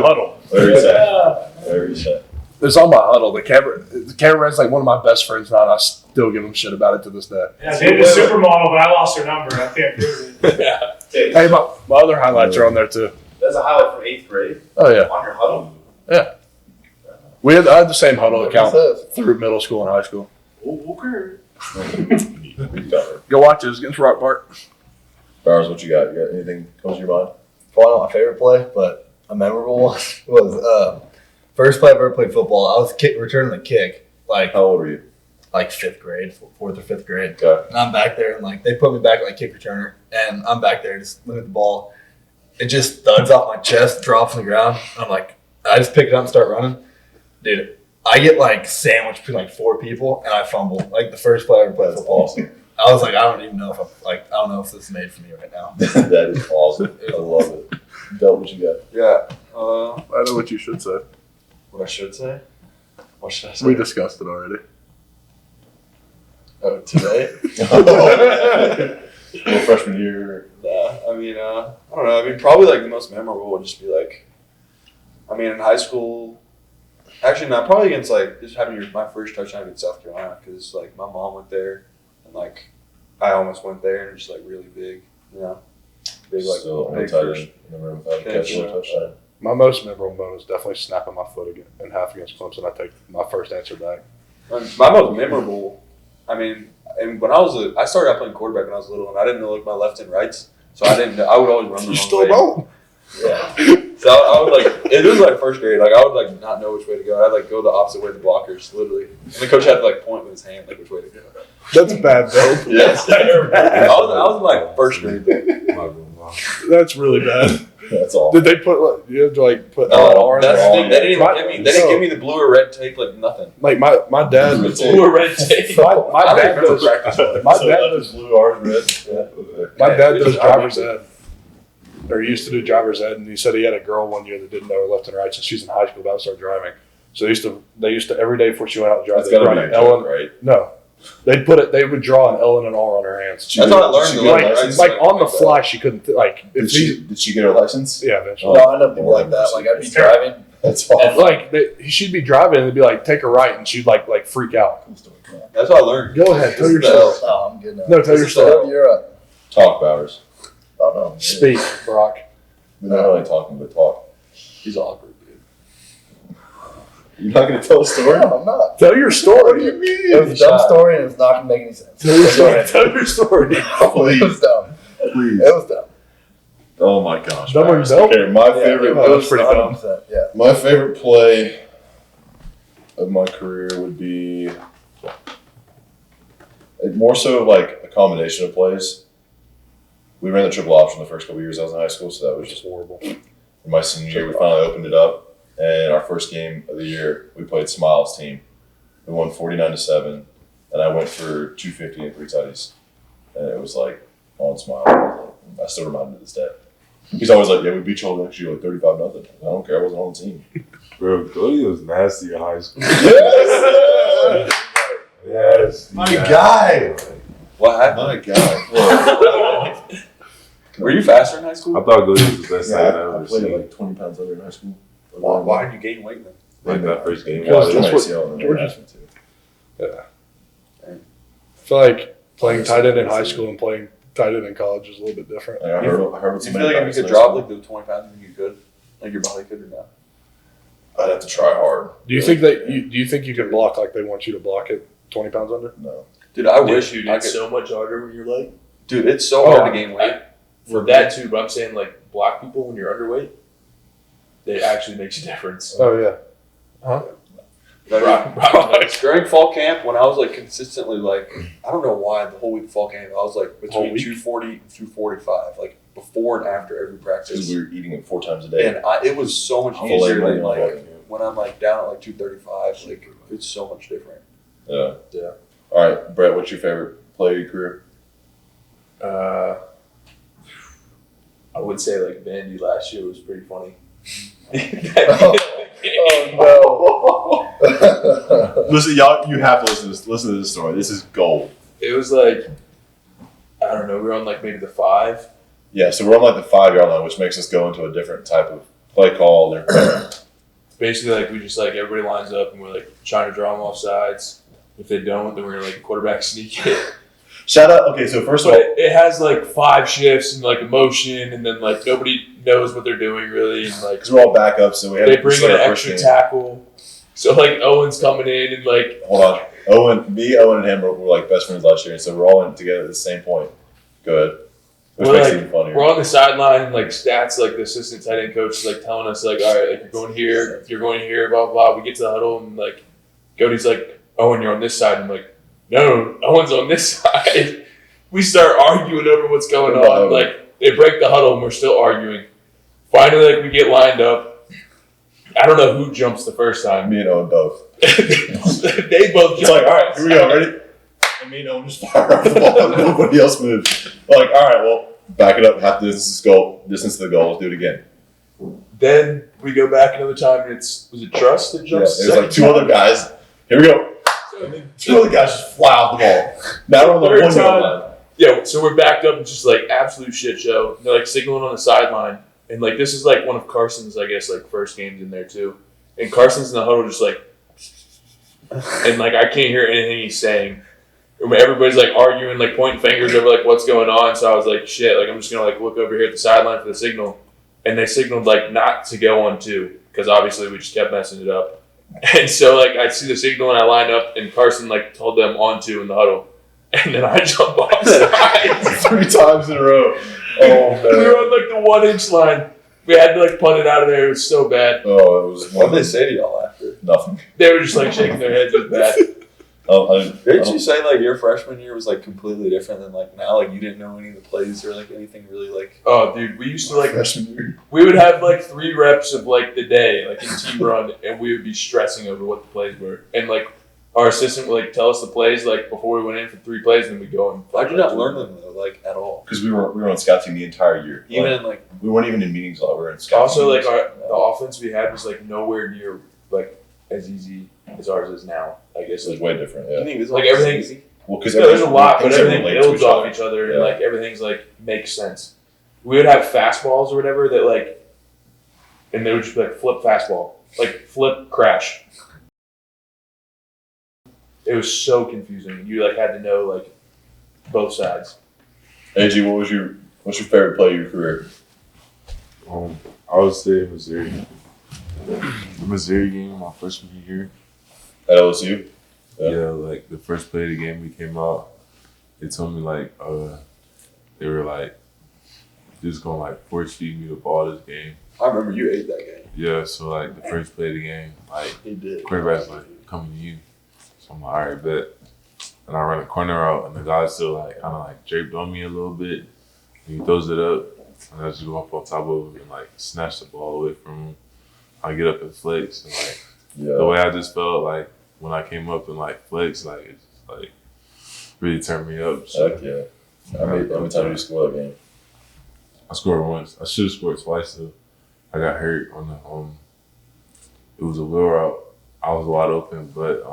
Speaker 1: huddle.
Speaker 6: Very sad. Very sad.
Speaker 1: It's on my huddle. The cameraman's like one of my best friends now, and I still give him shit about it to this day.
Speaker 7: Yeah, they did a supermodel, but I lost her number. I can't prove it.
Speaker 1: Hey, my other highlights are on there too.
Speaker 4: That's a highlight from 8th grade.
Speaker 1: Oh yeah,
Speaker 4: On your huddle.
Speaker 1: yeah. I had the same huddle account through middle school and high school.
Speaker 7: Okay.
Speaker 1: Go watch it. It's against Rock Park.
Speaker 6: Bowers, what you got? You got anything comes to your mind?
Speaker 5: Probably not my favorite play, but a memorable one was first play I've ever played football. I was returning the kick,
Speaker 6: How old were you?
Speaker 5: like 5th grade, 4th or 5th grade.
Speaker 6: Okay.
Speaker 5: And I'm back there, and like they put me back like kick returner, and I'm back there just looking at the ball. It just thuds off my chest, drops on the ground. I'm like, I just pick it up and start running. Dude, I get like sandwiched between like 4 people, and I fumble. Like the first play I ever played
Speaker 6: That's
Speaker 5: football.
Speaker 6: awesome.
Speaker 5: I was like, I don't even know if I don't know if this is made for me right now.
Speaker 6: That is awesome. I love it. Delp, what you got?
Speaker 4: Yeah.
Speaker 1: I know what you should say.
Speaker 4: What I should say? What should I say?
Speaker 1: We discussed it already.
Speaker 4: Oh, today?
Speaker 6: Well, freshman year.
Speaker 4: Nah, I mean, I don't know. I mean, probably like the most memorable would just be like, I mean, in high school. Actually, no, probably against like just having my first touchdown against South Carolina because like my mom went there and like I almost went there and just like really big, big like
Speaker 6: So
Speaker 4: big
Speaker 6: tight
Speaker 4: first.
Speaker 6: end in the room without a
Speaker 4: Yeah,
Speaker 6: catch
Speaker 4: sure.
Speaker 6: or a touchdown.
Speaker 1: My most memorable moment is definitely snapping my foot in half against Clemson. I take my first answer back.
Speaker 4: My most memorable, I mean, and when I started out playing quarterback when I was little and I didn't know like my left and rights, so I would always run the
Speaker 1: You
Speaker 4: wrong
Speaker 1: still
Speaker 4: way.
Speaker 1: don't?
Speaker 4: Yeah. So I would like, it was like first grade, like I would like not know which way to go. I'd like go the opposite way to the blockers, literally. And the coach had to like point with his hand like which way to go.
Speaker 1: That's bad, though.
Speaker 4: Yes. I was in like first grade.
Speaker 1: That's really bad.
Speaker 6: That's all.
Speaker 1: Did they put you have to like put
Speaker 4: No,
Speaker 1: LR in
Speaker 4: that's the
Speaker 1: there?
Speaker 4: thing. They didn't even
Speaker 1: My-
Speaker 4: give me. They didn't give me the blue or red tape. Like nothing.
Speaker 1: Like my dad.
Speaker 4: Blue or red tape.
Speaker 1: My
Speaker 4: I don't
Speaker 1: dad
Speaker 4: remember
Speaker 1: does.
Speaker 4: practice.
Speaker 1: My
Speaker 6: So
Speaker 1: dad
Speaker 6: left
Speaker 1: does.
Speaker 6: is blue, ours red. Yeah.
Speaker 1: My dad
Speaker 4: Yeah,
Speaker 1: does
Speaker 4: I
Speaker 1: driver's
Speaker 4: remember.
Speaker 1: ed. Or used to do driver's ed, and he said he had a girl one year that didn't know her left and right since she's in high school about to start driving. So they used to every day before she went out to drive,
Speaker 6: That's
Speaker 1: they'd
Speaker 6: gotta
Speaker 1: write
Speaker 6: be a
Speaker 1: an
Speaker 6: joke,
Speaker 1: L and
Speaker 6: right?
Speaker 1: no. They would draw an L and an R on her hands.
Speaker 4: That's how I learned.
Speaker 6: She
Speaker 4: to
Speaker 6: got
Speaker 4: like,
Speaker 6: license,
Speaker 1: Like on the fly, she couldn't like.
Speaker 6: Did
Speaker 1: If
Speaker 6: did she get her license?
Speaker 1: yeah, eventually.
Speaker 5: No, I know people like that. Like I'd be driving,
Speaker 6: That's
Speaker 1: And
Speaker 6: awesome.
Speaker 1: like she'd be driving, and they'd be like, "Take a right," and she'd like freak out.
Speaker 4: That's how I learned.
Speaker 1: Go ahead, tell your
Speaker 4: This is the
Speaker 1: story.
Speaker 5: no, I'm good now.
Speaker 1: No, tell your story.
Speaker 5: You're up.
Speaker 6: Talk, Bowers.
Speaker 5: Oh no.
Speaker 1: Speak, Brock.
Speaker 6: We're not only talking, but talk.
Speaker 1: He's awkward, dude.
Speaker 6: You're not going to tell a story?
Speaker 5: No, I'm not.
Speaker 1: Tell your story.
Speaker 5: It was a dumb story and it's not gonna make any sense.
Speaker 1: Tell your story. Tell your story.
Speaker 5: It was dumb.
Speaker 6: Please.
Speaker 5: It was dumb.
Speaker 6: Oh my gosh.
Speaker 1: Dumber
Speaker 6: Max.
Speaker 1: than Delp?
Speaker 6: Okay, my favorite.
Speaker 1: It was pretty dumb.
Speaker 5: Yeah.
Speaker 6: My favorite play of my career would be more so like a combination of plays. We ran the triple option the first couple years I was in high school, so that was just horrible. In my senior year, we finally opened it up, and our first game of the year, we played Smiles' team. We won 49-7, and I went for 250 and 3 tutties, and it was like on Smile. I still remind him to this day. He's always like, "Yeah, we beat y'all next year like 35-0." I don't care. I wasn't on the team.
Speaker 8: Bro, Cody was nasty in high school.
Speaker 6: Yes!
Speaker 8: Yes.
Speaker 6: My guy.
Speaker 4: What happened?
Speaker 6: My guy.
Speaker 4: Were you faster in high school?
Speaker 8: I thought Cody was the best thing I've
Speaker 6: I
Speaker 8: ever
Speaker 6: played
Speaker 8: seen.
Speaker 6: like 20 pounds under in high school.
Speaker 4: Why did you gain weight then?
Speaker 8: Like that first game.
Speaker 1: Because
Speaker 6: Well,
Speaker 1: that's
Speaker 6: that's
Speaker 1: what
Speaker 6: Georgia.
Speaker 1: I feel like playing tight end in high school and playing tight end in college is a little bit different.
Speaker 6: I heard what
Speaker 4: Do you feel like if you could drop like the 20 pounds, you could? Like your body could or not?
Speaker 6: I'd have to try hard.
Speaker 1: Do you think that you think you can block like they want you to block it 20 pounds under?
Speaker 6: No.
Speaker 4: Dude, I wish
Speaker 9: you
Speaker 4: I
Speaker 9: did
Speaker 4: could.
Speaker 9: so much harder when you're light.
Speaker 4: Dude, it's so hard to gain weight.
Speaker 9: For that too, but I'm saying like block people when you're underweight. It actually makes a difference.
Speaker 1: Oh yeah.
Speaker 4: During fall camp, when I was like consistently like, I don't know why the whole week of fall camp, I was like between 240 and 245, like before and after every
Speaker 6: Because
Speaker 4: practice.
Speaker 6: we were eating it 4 times a day.
Speaker 4: And it was so much
Speaker 6: Full
Speaker 4: easier
Speaker 6: leg
Speaker 4: than
Speaker 6: leg
Speaker 4: like
Speaker 6: walking.
Speaker 4: when I'm like down at like 235. Like it's so much different.
Speaker 6: Yeah.
Speaker 9: Yeah.
Speaker 6: All right, Brett, what's your favorite play of your career?
Speaker 9: I would say like Vandy last year was pretty funny.
Speaker 2: Listen, y'all, you have to listen to this story. This is gold.
Speaker 9: It was like, I don't know, we were on like maybe the 5.
Speaker 6: Yeah, so we're on like the 5-yard line, which makes us go into a different type of play call. They're
Speaker 9: Basically, like we just like everybody lines up and we're like trying to draw them off sides. If they don't, then we're gonna like quarterback sneak it.
Speaker 6: Shout out. Okay, so first of
Speaker 9: But
Speaker 6: all,
Speaker 9: it has like 5 shifts and like a motion, and then like nobody knows what they're doing really, and like
Speaker 6: because we're all backups, so we had
Speaker 9: they
Speaker 6: to
Speaker 9: bring
Speaker 6: start
Speaker 9: in an
Speaker 6: our first
Speaker 9: extra
Speaker 6: game.
Speaker 9: tackle. So like Owen's coming in and like
Speaker 6: Hold on, Owen, and him were like best friends last year, and so we're all in together at the same point. Go ahead. Which
Speaker 9: We're
Speaker 6: makes
Speaker 9: like-
Speaker 6: it even funnier.
Speaker 9: we're on the sideline and like stats, like the assistant tight end coach is like telling us like, all right, like you're going here, blah blah. We get to the huddle and like Cody's like, Owen, you're on this side. And I'm like, no, Owen's on this side. We start arguing over what's going on. Like they break the huddle and we're still arguing. Finally, like we get lined up. I don't know who jumps the first time.
Speaker 6: Me and Owen both.
Speaker 9: They both
Speaker 6: It's
Speaker 9: jump.
Speaker 6: like, all right, here we go, ready? And me and Owen just fire off the ball, and nobody else moves. We're like, all right, well, back it up, half the distance to the goal, let's do it again.
Speaker 9: Then we go back another time and was it Trust that
Speaker 6: Yeah,
Speaker 9: jumps?
Speaker 6: there's like 2 other guys. Here we go. And then 2 other guys just fly off the ball. Now we're on the
Speaker 9: Third
Speaker 6: 1 yard
Speaker 9: time.
Speaker 6: line.
Speaker 9: Yeah, so we're backed up and just like absolute shit show. And they're like signaling on the sideline. And like this is like one of Carson's, I guess, like first games in there too. And Carson's in the huddle just like, and like I can't hear anything he's saying. And everybody's like arguing, like pointing fingers over like what's going on. So I was like, shit, like I'm just gonna like look over here at the sideline for the signal. And they signaled like not to go on 2 because obviously we just kept messing it up. And so like I see the signal and I line up and Carson like told them on 2 in the huddle. And then I jump off sides.
Speaker 6: 3 times in a row. Oh, man.
Speaker 9: We were on like the 1-inch line. We had to like punt it out of there. It was so bad.
Speaker 6: Oh, it was
Speaker 4: What did they say to y'all after?
Speaker 6: nothing.
Speaker 9: They were just like shaking their heads. It was bad.
Speaker 4: Didn't you say like your freshman year was like completely different than like now? Like you didn't know any of the plays or like anything really like.
Speaker 9: Oh, dude, we used to like
Speaker 6: Freshman year.
Speaker 9: we would have like 3 reps of like the day, like in team run, and we would be stressing over what the plays were. And like our assistant would like tell us the plays like before we went in for 3 plays, and then we'd go and.
Speaker 4: Why'd you not learn them though, like at all?
Speaker 6: Because we were on scout team the entire year.
Speaker 4: Even like
Speaker 6: We weren't even in meetings a lot. We were in scout
Speaker 9: Also,
Speaker 6: team.
Speaker 9: like the offense we had was like nowhere near like as easy as ours is now. I guess
Speaker 6: It was
Speaker 9: like,
Speaker 6: way different,
Speaker 4: you
Speaker 6: yeah.
Speaker 4: think it's
Speaker 9: like everything's
Speaker 4: easy?
Speaker 6: Well, because
Speaker 9: there's a lot, but everything builds off each other, and
Speaker 6: Yeah.
Speaker 9: like everything's like makes sense. We would have fastballs or whatever that like, and they would just be like flip fastball, like flip crash. It was so confusing. You like had to know like both sides.
Speaker 6: AG, what's your favorite play of your career?
Speaker 8: I would say Missouri. The Missouri game my freshman year.
Speaker 6: At LSU?
Speaker 8: Yeah, like the first play of the game we came out, they told me like they were like just gonna like force feed me the ball this game.
Speaker 4: I remember you ate that game.
Speaker 8: Yeah, so like the first play of the game, like
Speaker 4: He did.
Speaker 8: quarterback's like coming to you. So I'm like, all right, bet. And I run a corner out, and the guy's still like kind of like draped on me a little bit. And he throws it up, and I just go up on top of him and like snatch the ball away from him. I get up and flex, and like the way I just felt like when I came up and like flex, like it just like really turned me up. So,
Speaker 6: Heck yeah. How many times did you score that game?
Speaker 8: I scored once. I should have scored twice though. I got hurt on the it was a wheel route. I was wide open, but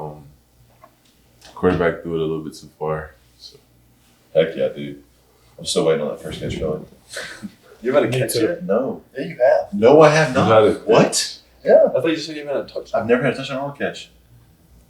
Speaker 8: quarterback threw it a little bit too far. So
Speaker 6: Heck yeah, dude. I'm still waiting on that first catch, Philly.
Speaker 4: You haven't catch it?
Speaker 6: No.
Speaker 4: Yeah, you have.
Speaker 6: No, I have
Speaker 8: You had
Speaker 6: not.
Speaker 8: it.
Speaker 6: What?
Speaker 4: Yeah. I thought you said you haven't had a touchdown.
Speaker 6: I've never had a touchdown or a catch.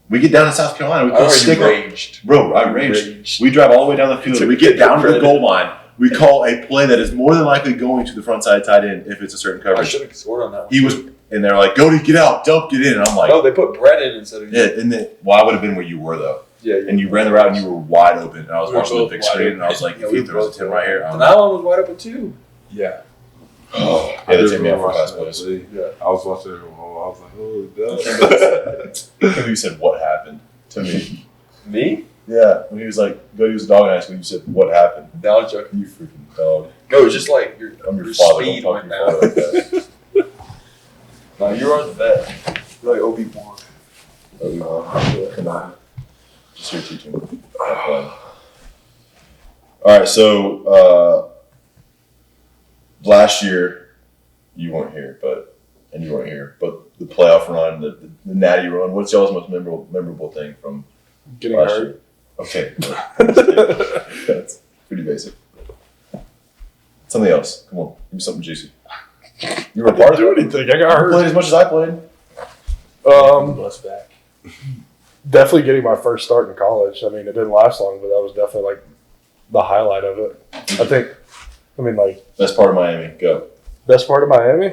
Speaker 6: We get down to South Carolina. We
Speaker 4: I
Speaker 6: put a
Speaker 4: heard you
Speaker 6: stick on.
Speaker 4: raged.
Speaker 6: Bro, I raged. We drive all the way down the field. We get down to the goal line. We call a play that is more than likely going to the front side tight end if it's a certain
Speaker 4: I
Speaker 6: coverage.
Speaker 4: should have scored on that one.
Speaker 6: He was, and they're like, "Go to get out, Delp, get in." And I'm like,
Speaker 4: No, they put Brett in instead of you.
Speaker 6: "Yeah." And then, well, I would have been where you were though.
Speaker 4: Yeah.
Speaker 6: And you ran the route and you were wide open. And I was
Speaker 9: We were
Speaker 6: watching the
Speaker 9: both
Speaker 6: big
Speaker 9: wide
Speaker 6: screen
Speaker 9: open.
Speaker 6: and I was like,
Speaker 4: Yeah,
Speaker 6: "If
Speaker 4: we
Speaker 6: he throws a
Speaker 4: both
Speaker 6: 10
Speaker 4: were.
Speaker 6: right here,
Speaker 4: And that one was wide open too.
Speaker 9: Yeah.
Speaker 6: oh,
Speaker 8: I
Speaker 6: yeah, they
Speaker 8: just
Speaker 6: take me out for
Speaker 8: remember
Speaker 6: fast
Speaker 8: watching
Speaker 6: plays."
Speaker 8: that play. I was watching it from home. I was like, oh, God.
Speaker 6: You said, "What happened?" to me.
Speaker 4: Me?
Speaker 6: Yeah, when he was like, "Go use a dog in high school," you said, "What happened?"
Speaker 4: No, I was joking.
Speaker 6: You freaking dog.
Speaker 4: No, it's just like
Speaker 6: I'm your
Speaker 4: your
Speaker 6: father.
Speaker 4: speed
Speaker 6: Don't
Speaker 4: went
Speaker 6: talk to
Speaker 4: down.
Speaker 6: your father like that.
Speaker 4: No, you are the vet. You're like Obi-Wan.
Speaker 6: Come on. Just here teaching. Have fun. All right, so last year you weren't here, but the playoff run, the Natty run. What's y'all's most memorable thing from
Speaker 1: Getting
Speaker 6: last
Speaker 1: hurt.
Speaker 6: year? Okay, that's pretty basic. Something else. Come on, give me something juicy. You were a part of
Speaker 1: Do
Speaker 6: it.
Speaker 1: anything. I got
Speaker 6: You
Speaker 1: hurt.
Speaker 6: played as much as I played.
Speaker 9: Bus back.
Speaker 1: Definitely getting my first start in college. I mean, it didn't last long, but that was definitely like the highlight of it. I think. I mean, like
Speaker 6: Best part of Miami. Go.
Speaker 1: best part of Miami.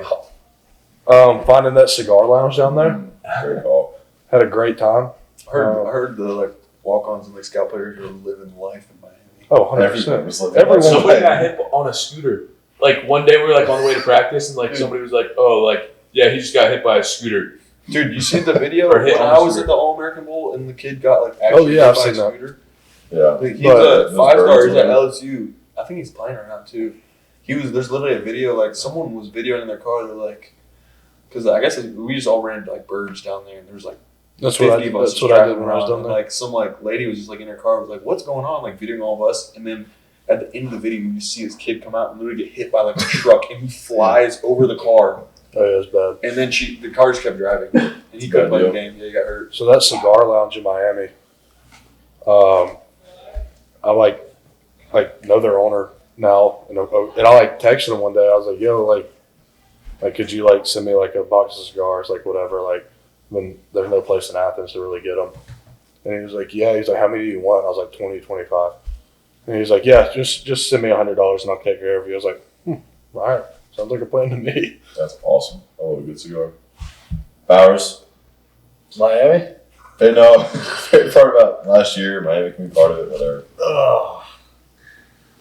Speaker 1: Finding that cigar lounge down there.
Speaker 6: Very cool.
Speaker 1: Had a great time.
Speaker 4: I heard the like walk-ons and like scout players are living life in Miami.
Speaker 1: Oh, 100%.
Speaker 6: Everyone was living
Speaker 1: Everyone-
Speaker 6: life.
Speaker 9: Somebody got hit on a scooter. Like one day we were like on the way to practice and like somebody was like, oh, like, yeah, he just got hit by a scooter.
Speaker 4: Dude, you see the video
Speaker 9: Or
Speaker 4: when
Speaker 9: hit on
Speaker 4: I
Speaker 9: the
Speaker 4: was
Speaker 9: scooter.
Speaker 4: at the All-American Bowl and the kid got like actually
Speaker 1: yeah,
Speaker 4: hit
Speaker 1: I've
Speaker 4: by a
Speaker 1: seen that.
Speaker 4: scooter?
Speaker 6: Yeah.
Speaker 4: Like, he's
Speaker 1: But
Speaker 4: a
Speaker 6: those
Speaker 4: 5-star.
Speaker 6: birds
Speaker 4: He's at
Speaker 6: are-
Speaker 4: LSU. I think he's playing right now too. There's literally a video like someone was videoing in their car. They're like, because I guess we just all ran like birds down there, and there was like
Speaker 1: That's
Speaker 4: 50
Speaker 1: what I.
Speaker 4: of us
Speaker 1: That's
Speaker 4: just
Speaker 1: what I
Speaker 4: driving
Speaker 1: did when I was
Speaker 4: around,
Speaker 1: down
Speaker 4: and,
Speaker 1: there.
Speaker 4: like some like lady was just like in her car was like, "What's going on?" Like videoing all of us, and then at the end of the video, you see this kid come out and literally get hit by like a truck, and he flies over the car,
Speaker 1: Oh yeah, it was bad.
Speaker 4: and then the car just kept driving, and he couldn't play the game. Yeah, he got hurt.
Speaker 1: So that cigar lounge in Miami, I like know their owner now, and I like texted him one day. I was like, "Yo, like, could you like send me like a box of cigars, like whatever, like when there's no place in Athens to really get them." And he was like, "Yeah." He's like, "How many do you want?" I was like, 20, 25. And he's like, "Yeah, just send me $100 and I'll take care of you." I was like, all right, sounds like a plan to me.
Speaker 6: That's awesome. I love a good cigar. Bowers.
Speaker 5: Miami?
Speaker 6: Hey, no. Favorite part about last year, Miami can be part of it, whatever.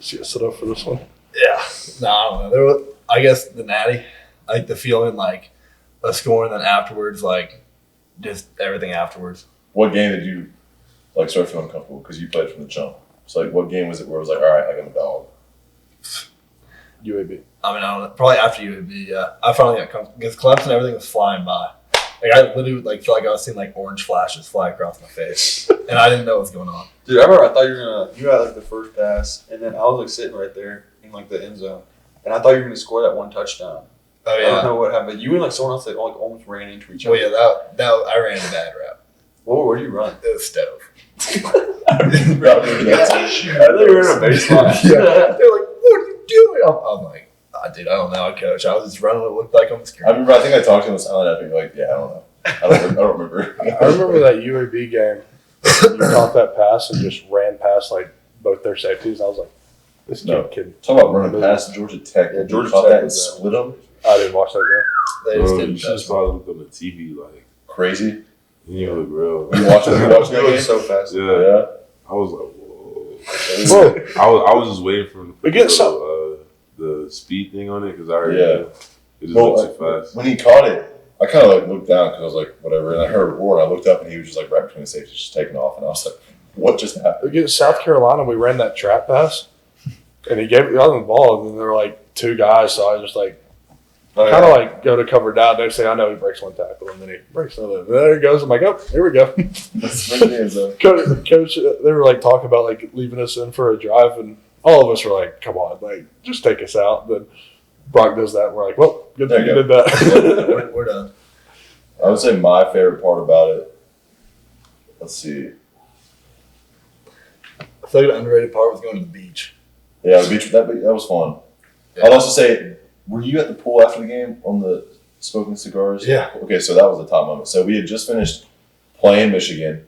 Speaker 1: Should I sit up for this one?
Speaker 5: Yeah. No, I don't know. There was, I guess the Natty, like the feeling like a score and then afterwards, like just everything afterwards.
Speaker 6: What game did you like start feeling comfortable? Because you played from the jump. So like, what game was it where it was like, all right, I got a dog?
Speaker 1: UAB.
Speaker 5: I mean, I don't know. Probably after UAB, yeah. I finally got comfortable because Clemson, everything was flying by. Like I literally like felt like I was seeing like orange flashes fly across my face, and I didn't know what was going on.
Speaker 4: Dude, I remember I thought you had like the first pass, and then I was like sitting right there in like the end zone, and I thought you were gonna score that one touchdown.
Speaker 5: Oh
Speaker 4: I don't
Speaker 5: yeah.
Speaker 4: know what happened. You and like someone else like almost ran into each other.
Speaker 5: Well, yeah, that I ran a bad route.
Speaker 4: Where do you run?
Speaker 5: It was stove.
Speaker 4: I thought you were in a baseline.
Speaker 5: Yeah. They're like, "What are you doing?" I'm like, dude, I don't know, Coach. I was just running what it looked like on the
Speaker 6: I
Speaker 5: screen.
Speaker 6: remember, I think I talked to him on the silent app, like, yeah, I don't know. I don't remember.
Speaker 1: I remember that UAB game. You caught that pass and just ran past like both their safeties. I was like, "This
Speaker 6: No.
Speaker 1: kid."
Speaker 6: Talk about running past Georgia Tech.
Speaker 4: Yeah, Georgia
Speaker 6: caught
Speaker 4: Tech
Speaker 6: that and
Speaker 4: was,
Speaker 6: split them.
Speaker 1: I didn't watch that
Speaker 5: They just
Speaker 8: Bro, you
Speaker 5: didn't
Speaker 8: should
Speaker 5: touch
Speaker 8: just probably look on the TV, like,
Speaker 6: Crazy.
Speaker 8: you look real.
Speaker 6: You watching that
Speaker 4: It
Speaker 6: game?
Speaker 4: was so fast.
Speaker 8: Yeah.
Speaker 6: Yeah.
Speaker 8: I was like, whoa.
Speaker 1: game. Whoa,
Speaker 8: I was just waiting for him to
Speaker 1: We get
Speaker 8: put
Speaker 1: some-
Speaker 8: the speed thing on it because I heard
Speaker 6: Yeah.
Speaker 8: it just
Speaker 6: Well,
Speaker 8: looked too fast.
Speaker 6: When he caught it, I kind of like looked down because I was like, whatever. And I heard a roar and I looked up and he was just like right between the safeties, just taking off. And I was like, what just happened?
Speaker 1: Against South Carolina, we ran that trap pass, and he gave it the ball, and then there were like two guys, so I just like kind of like go to cover down. Next thing I know, he breaks one tackle, and then he breaks another. And there he goes. I'm like, oh, here we go. Coach, they were like talking about like leaving us in for a drive, and all of us were like, come on, like just take us out. Then Brock does that. And we're like, well, good thing you did that.
Speaker 5: We're done.
Speaker 6: I would say my favorite part about it, let's see.
Speaker 5: I feel like the underrated part was going to the beach.
Speaker 6: Yeah, the beach, that was fun.
Speaker 5: Yeah.
Speaker 6: I'd also say, were you at the pool after the game on the smoking cigars?
Speaker 5: Yeah.
Speaker 6: Okay, so that was the top moment. So we had just finished playing Michigan,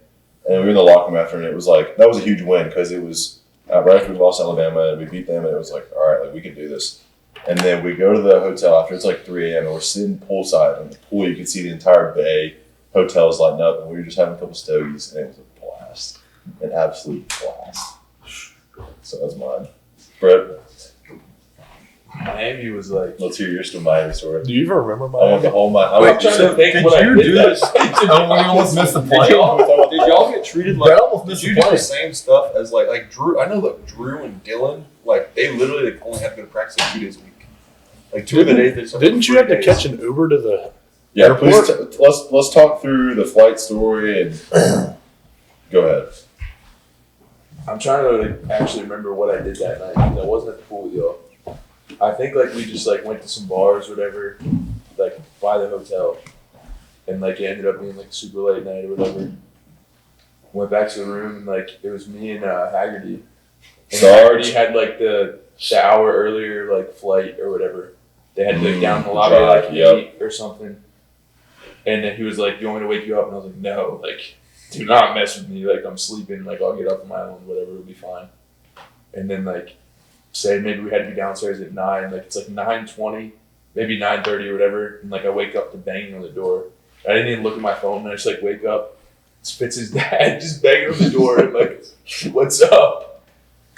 Speaker 6: and we were in the locker room after, and it was like, that was a huge win because it was right after we lost Alabama, and we beat them, and it was like, all right, like we can do this. And then we go to the hotel after it's like 3 a.m. and we're sitting poolside in the pool. You can see the entire bay, hotels lighting up, and we were just having a couple stogies, and it was a blast, an absolute blast. So that's mine. Brett,
Speaker 9: Miami was like.
Speaker 6: let's hear your Miami story.
Speaker 1: Do you even remember
Speaker 6: I want the
Speaker 1: my?
Speaker 6: whole Miami.
Speaker 9: I'm trying to think what I did that.
Speaker 5: Oh, we almost missed the play.
Speaker 4: Did y'all get treated like?
Speaker 5: Brett almost missed
Speaker 4: Did you
Speaker 5: the
Speaker 4: do
Speaker 5: play.
Speaker 4: the same stuff as like Drew? I know that Drew and Dylan, like they literally like, only had to go to practice like 2 days a week. Like 2 of the days.
Speaker 1: Didn't you have to catch an Uber to the?
Speaker 6: Yeah,
Speaker 1: Airport?
Speaker 6: please let's talk through the flight story and go ahead.
Speaker 9: I'm trying to like actually remember what I did that night because I wasn't at the pool, y'all. I think like we just like went to some bars or whatever, like by the hotel, and like it ended up being like a super late night or whatever. Went back to the room and like it was me and Haggerty. And Haggerty had like the hour earlier like flight or whatever. They had to go down in the lobby at like 8 or something. And then he was like, "You want me to wake you up?" And I was like, "No, like, do not mess with me. Like, I'm sleeping. Like, I'll get up on my own. Whatever, it'll be fine." And then like, say maybe we had to be downstairs at 9. Like it's like 9:20, maybe 9:30 or whatever. And like I wake up to banging on the door. I didn't even look at my phone. And I just like wake up. It's Fitz's dad just banging on the door and like, "What's up?"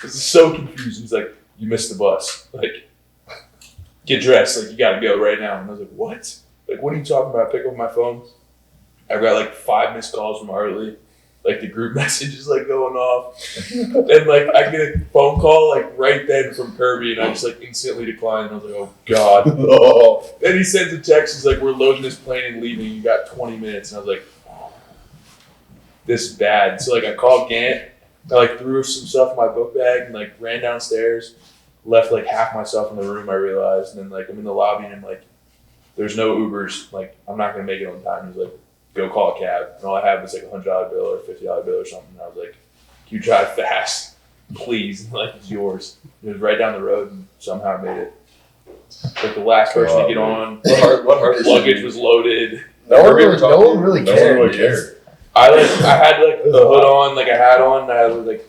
Speaker 9: This is so confused. He's like, "You missed the bus. Like, get dressed. Like, you gotta go right now." And I was like, "What? Like, what are you talking about?" I pick up my phone. I got like 5 missed calls from Hartley. Like the group message is like going off. And like I get a phone call like right then from Kirby and I just like instantly decline. And I was like, "Oh God."
Speaker 6: Oh.
Speaker 9: Then he sends a text. He's like, "We're loading this plane and leaving. You got 20 minutes. And I was like, "Oh, this is bad." So like I called Gant. I like threw some stuff in my book bag and like ran downstairs. Left like half my stuff in the room, I realized. And then like I'm in the lobby and I'm like, "There's no Ubers. Like I'm not going to make it on time." He's like, "Go call a cab." And all I had was like a $100 bill or a $50 bill or something. And I was like, "Can you drive fast, please?" And like, "It's yours." It was right down the road and somehow I made it. Like the last person to get on.
Speaker 4: What
Speaker 9: Luggage was loaded.
Speaker 5: No one really
Speaker 6: No
Speaker 5: cared.
Speaker 6: one really cared.
Speaker 9: I had like the hood on, like a hat on. I had like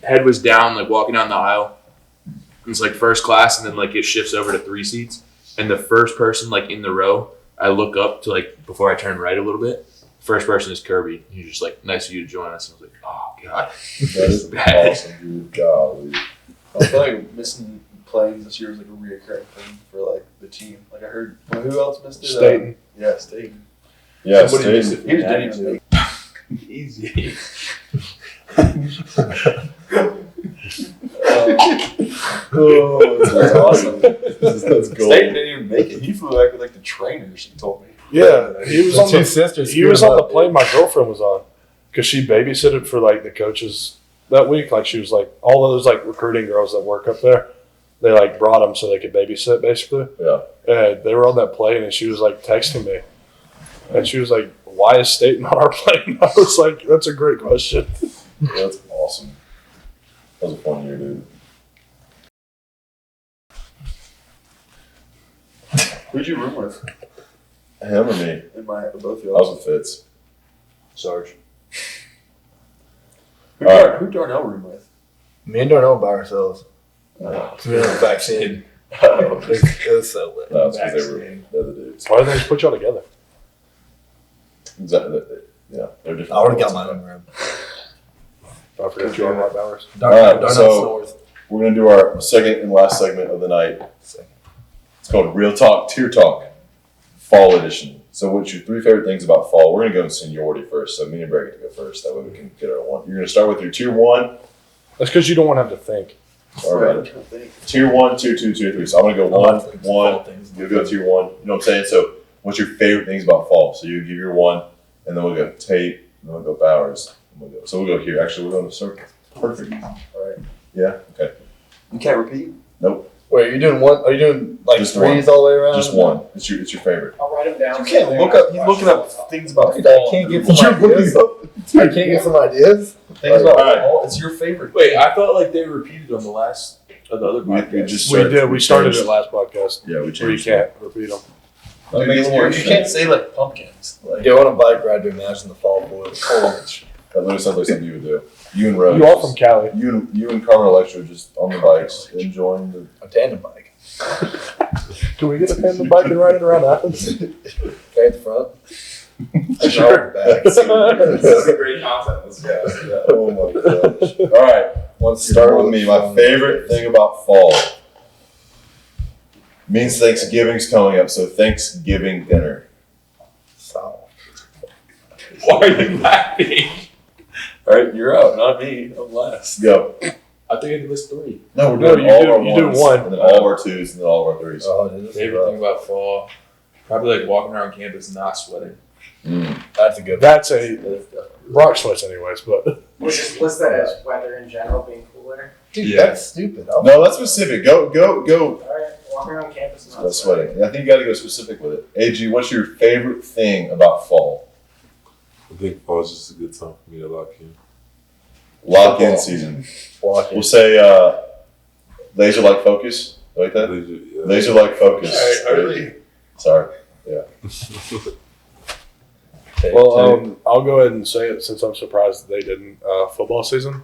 Speaker 9: head was down, like walking down the aisle. It was like first class, and then like it shifts over to 3 seats. And the first person like in the row, I look up to like before I turn right a little bit. First person is Kirby. He's just like, "Nice of you to join us." And I was like, "Oh God,
Speaker 6: That is
Speaker 9: bad."
Speaker 6: awesome, dude. Golly.
Speaker 4: I feel like missing planes this year is like a reoccurring thing for like the team. Like I heard, who else missed it?
Speaker 1: Staten.
Speaker 4: Yeah, Staten.
Speaker 6: Yeah,
Speaker 9: Somebody missed
Speaker 6: Staten.
Speaker 9: it.
Speaker 4: He just didn't even make
Speaker 9: Easy.
Speaker 6: Oh, that's awesome. That's gold.
Speaker 4: Staten didn't even make it. He flew back with like the trainers. He told me.
Speaker 1: Yeah, he was
Speaker 5: The
Speaker 1: on
Speaker 5: two
Speaker 1: the.
Speaker 5: sisters.
Speaker 1: He was on the plane my girlfriend was on, because she babysitted for like the coaches that week. Like she was like all those like recruiting girls that work up there. They like brought them so they could babysit basically.
Speaker 6: Yeah.
Speaker 1: And they were on that plane, and she was like texting me, and she was like, "Why is Staten on our plane?" I was like, "That's a great question."
Speaker 6: That's awesome. That was a fun year, dude.
Speaker 4: Who'd you room with?
Speaker 6: Him or me?
Speaker 4: In both of
Speaker 6: I was
Speaker 4: y'all.
Speaker 6: with Fitz.
Speaker 9: Sarge.
Speaker 4: Who Darnell room with?
Speaker 5: Me and Darnell by ourselves.
Speaker 6: No,
Speaker 5: We had a vaccine.
Speaker 4: Oh,
Speaker 5: It was so lit.
Speaker 6: it's because they were the other dudes.
Speaker 1: Why did they just put y'all together?
Speaker 6: Exactly. Yeah, they're different.
Speaker 5: I would have got my own room.
Speaker 1: I forgot you on my hours.
Speaker 6: All right,
Speaker 5: Darnell
Speaker 6: so-
Speaker 5: snores.
Speaker 6: we're gonna do our second and last segment of the night. It's called Real Talk, Tier Talk, Fall Edition. So, what's your 3 favorite things about fall? We're gonna go in seniority first. So, me and Brett get to go first. That way we can get our one. You're gonna start with your Tier 1.
Speaker 1: That's because you don't want to have to think.
Speaker 6: All right. Tier 1, Tier 2, Tier 3. So I'm gonna go 1. You'll go Tier 1. You know what I'm saying? So what's your favorite things about fall? So you give your 1, and then we'll go Tate, and then we'll go Bowers. So we'll go here. Actually, we'll go in a circle. Perfect. All right. Yeah. Okay.
Speaker 4: You can't repeat.
Speaker 6: Nope.
Speaker 5: Wait, are you doing one? Are you doing like
Speaker 6: Just
Speaker 5: 3s
Speaker 6: one.
Speaker 5: all the way around?
Speaker 6: Just 1. It's your favorite.
Speaker 7: I'll write them down.
Speaker 4: You can't look up. He's looking up things about
Speaker 5: Dude,
Speaker 4: fall.
Speaker 5: I can't get some ideas. I can't get some ideas.
Speaker 4: Things about
Speaker 6: All right.
Speaker 4: fall. It's your favorite.
Speaker 9: Wait, I felt like they repeated on the last of the other podcast.
Speaker 1: We did. We started it last podcast.
Speaker 6: Yeah, we
Speaker 1: Where you
Speaker 6: changed
Speaker 1: can't repeat them.
Speaker 4: You can't say like pumpkins. Like,
Speaker 5: Go on a bike ride to imagine the fall foliage.
Speaker 6: That literally sounds like something you would do. You and Rose.
Speaker 1: You are from Cali.
Speaker 6: You and Carmen Electra just on the bikes, enjoying the.
Speaker 5: A tandem bike.
Speaker 1: Can we get a tandem bike and ride it around Athens?
Speaker 5: Okay, at the front.
Speaker 1: Sure.
Speaker 5: Back.
Speaker 8: That's a great content. Let's go.
Speaker 6: Oh my gosh. All right, let's start with me. My favorite thing about fall means Thanksgiving's coming up, so Thanksgiving dinner.
Speaker 5: So.
Speaker 9: Why are you laughing?
Speaker 4: all right, you're out, not me. I'm last.
Speaker 6: Yep.
Speaker 9: I think I can list 3.
Speaker 6: No, we're
Speaker 1: No,
Speaker 6: doing
Speaker 1: you
Speaker 6: all
Speaker 1: do-
Speaker 6: of our
Speaker 1: you do
Speaker 6: ones,
Speaker 1: one.
Speaker 6: and then all of our 2s, and then all of our 3s.
Speaker 5: Oh, it is.
Speaker 9: Favorite thing about fall? Probably like walking around campus and not sweating.
Speaker 5: That's a good.
Speaker 1: That's a Brock sweats anyways, but
Speaker 7: Was that weather in general being cooler?
Speaker 5: Dude,
Speaker 9: Yeah.
Speaker 5: that's stupid.
Speaker 6: No, that's specific. Go.
Speaker 7: All right, walking around campus and not
Speaker 6: That's sweating. I think you got to go specific with it. AG, what's your favorite thing about fall?
Speaker 8: I think fall's just a good time for me to lock in.
Speaker 6: Lock-in season.
Speaker 5: Walking.
Speaker 6: We'll say laser-like focus. You like that? Laser-like focus.
Speaker 9: I really.
Speaker 6: Sorry.
Speaker 1: well, I'll go ahead and say it since I'm surprised that they didn't. Football season.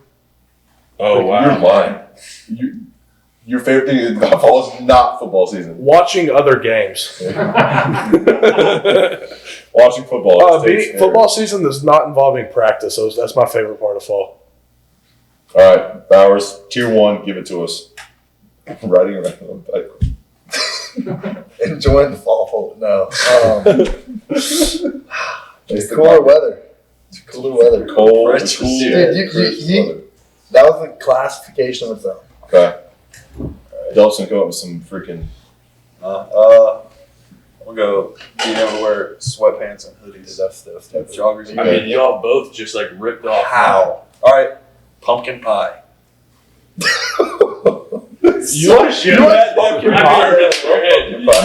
Speaker 9: Oh, wow.
Speaker 6: You're lying. Your favorite thing about fall is not football season.
Speaker 1: Watching other games.
Speaker 6: Watching football.
Speaker 1: Football season is not involving practice, so that's my favorite part of fall.
Speaker 6: All right, Bowers, Tier 1, give it to us. Riding around on a bike.
Speaker 5: Enjoying the fall. No. It's cooler weather. It's cooler weather.
Speaker 6: Cold,
Speaker 4: Fresh
Speaker 6: cool,
Speaker 5: Dude,
Speaker 6: crisp weather.
Speaker 5: That was a classification of its own.
Speaker 6: Okay. Delp's gonna come up with some freaking.
Speaker 4: We'll go being able to wear sweatpants and hoodies.
Speaker 5: That's
Speaker 4: Joggers.
Speaker 9: I mean, y'all both just like ripped off.
Speaker 4: How? All right, pumpkin pie.
Speaker 1: You had pumpkin pie.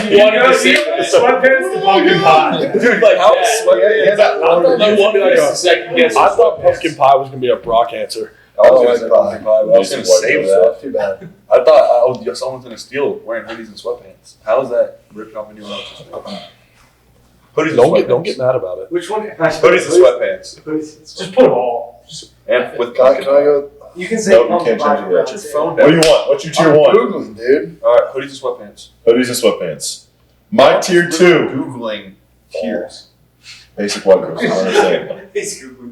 Speaker 9: You wanted to see
Speaker 7: sweatpants to pumpkin pie.
Speaker 4: Dude, like how sweatpants?
Speaker 9: You wanted us to second guess.
Speaker 1: I thought pumpkin pie was gonna be a Brock answer.
Speaker 4: I was gonna say pumpkin pie, but I was gonna save that.
Speaker 5: Too bad.
Speaker 4: I thought someone's gonna steal wearing hoodies and sweatpants. How is that ripping off anyone else's? Hoodies and
Speaker 1: Don't
Speaker 4: sweatpants.
Speaker 1: get mad about it.
Speaker 7: Which one?
Speaker 4: Hoodies and sweatpants.
Speaker 7: Just put them all.
Speaker 4: And with
Speaker 5: Can I
Speaker 4: pumpkin pie.
Speaker 5: go?
Speaker 7: You can say
Speaker 6: Nope, you
Speaker 7: pumpkin
Speaker 6: can't
Speaker 7: pie.
Speaker 6: change it.
Speaker 7: for
Speaker 6: That's
Speaker 7: God's
Speaker 4: your
Speaker 7: sake.
Speaker 4: phone
Speaker 6: What do you want? What's your Tier 1?
Speaker 5: Googling, dude.
Speaker 4: All right, hoodies and sweatpants.
Speaker 6: Hoodies and sweatpants. My Tier 2.
Speaker 4: Googling tiers.
Speaker 6: Basic white girls. I understand.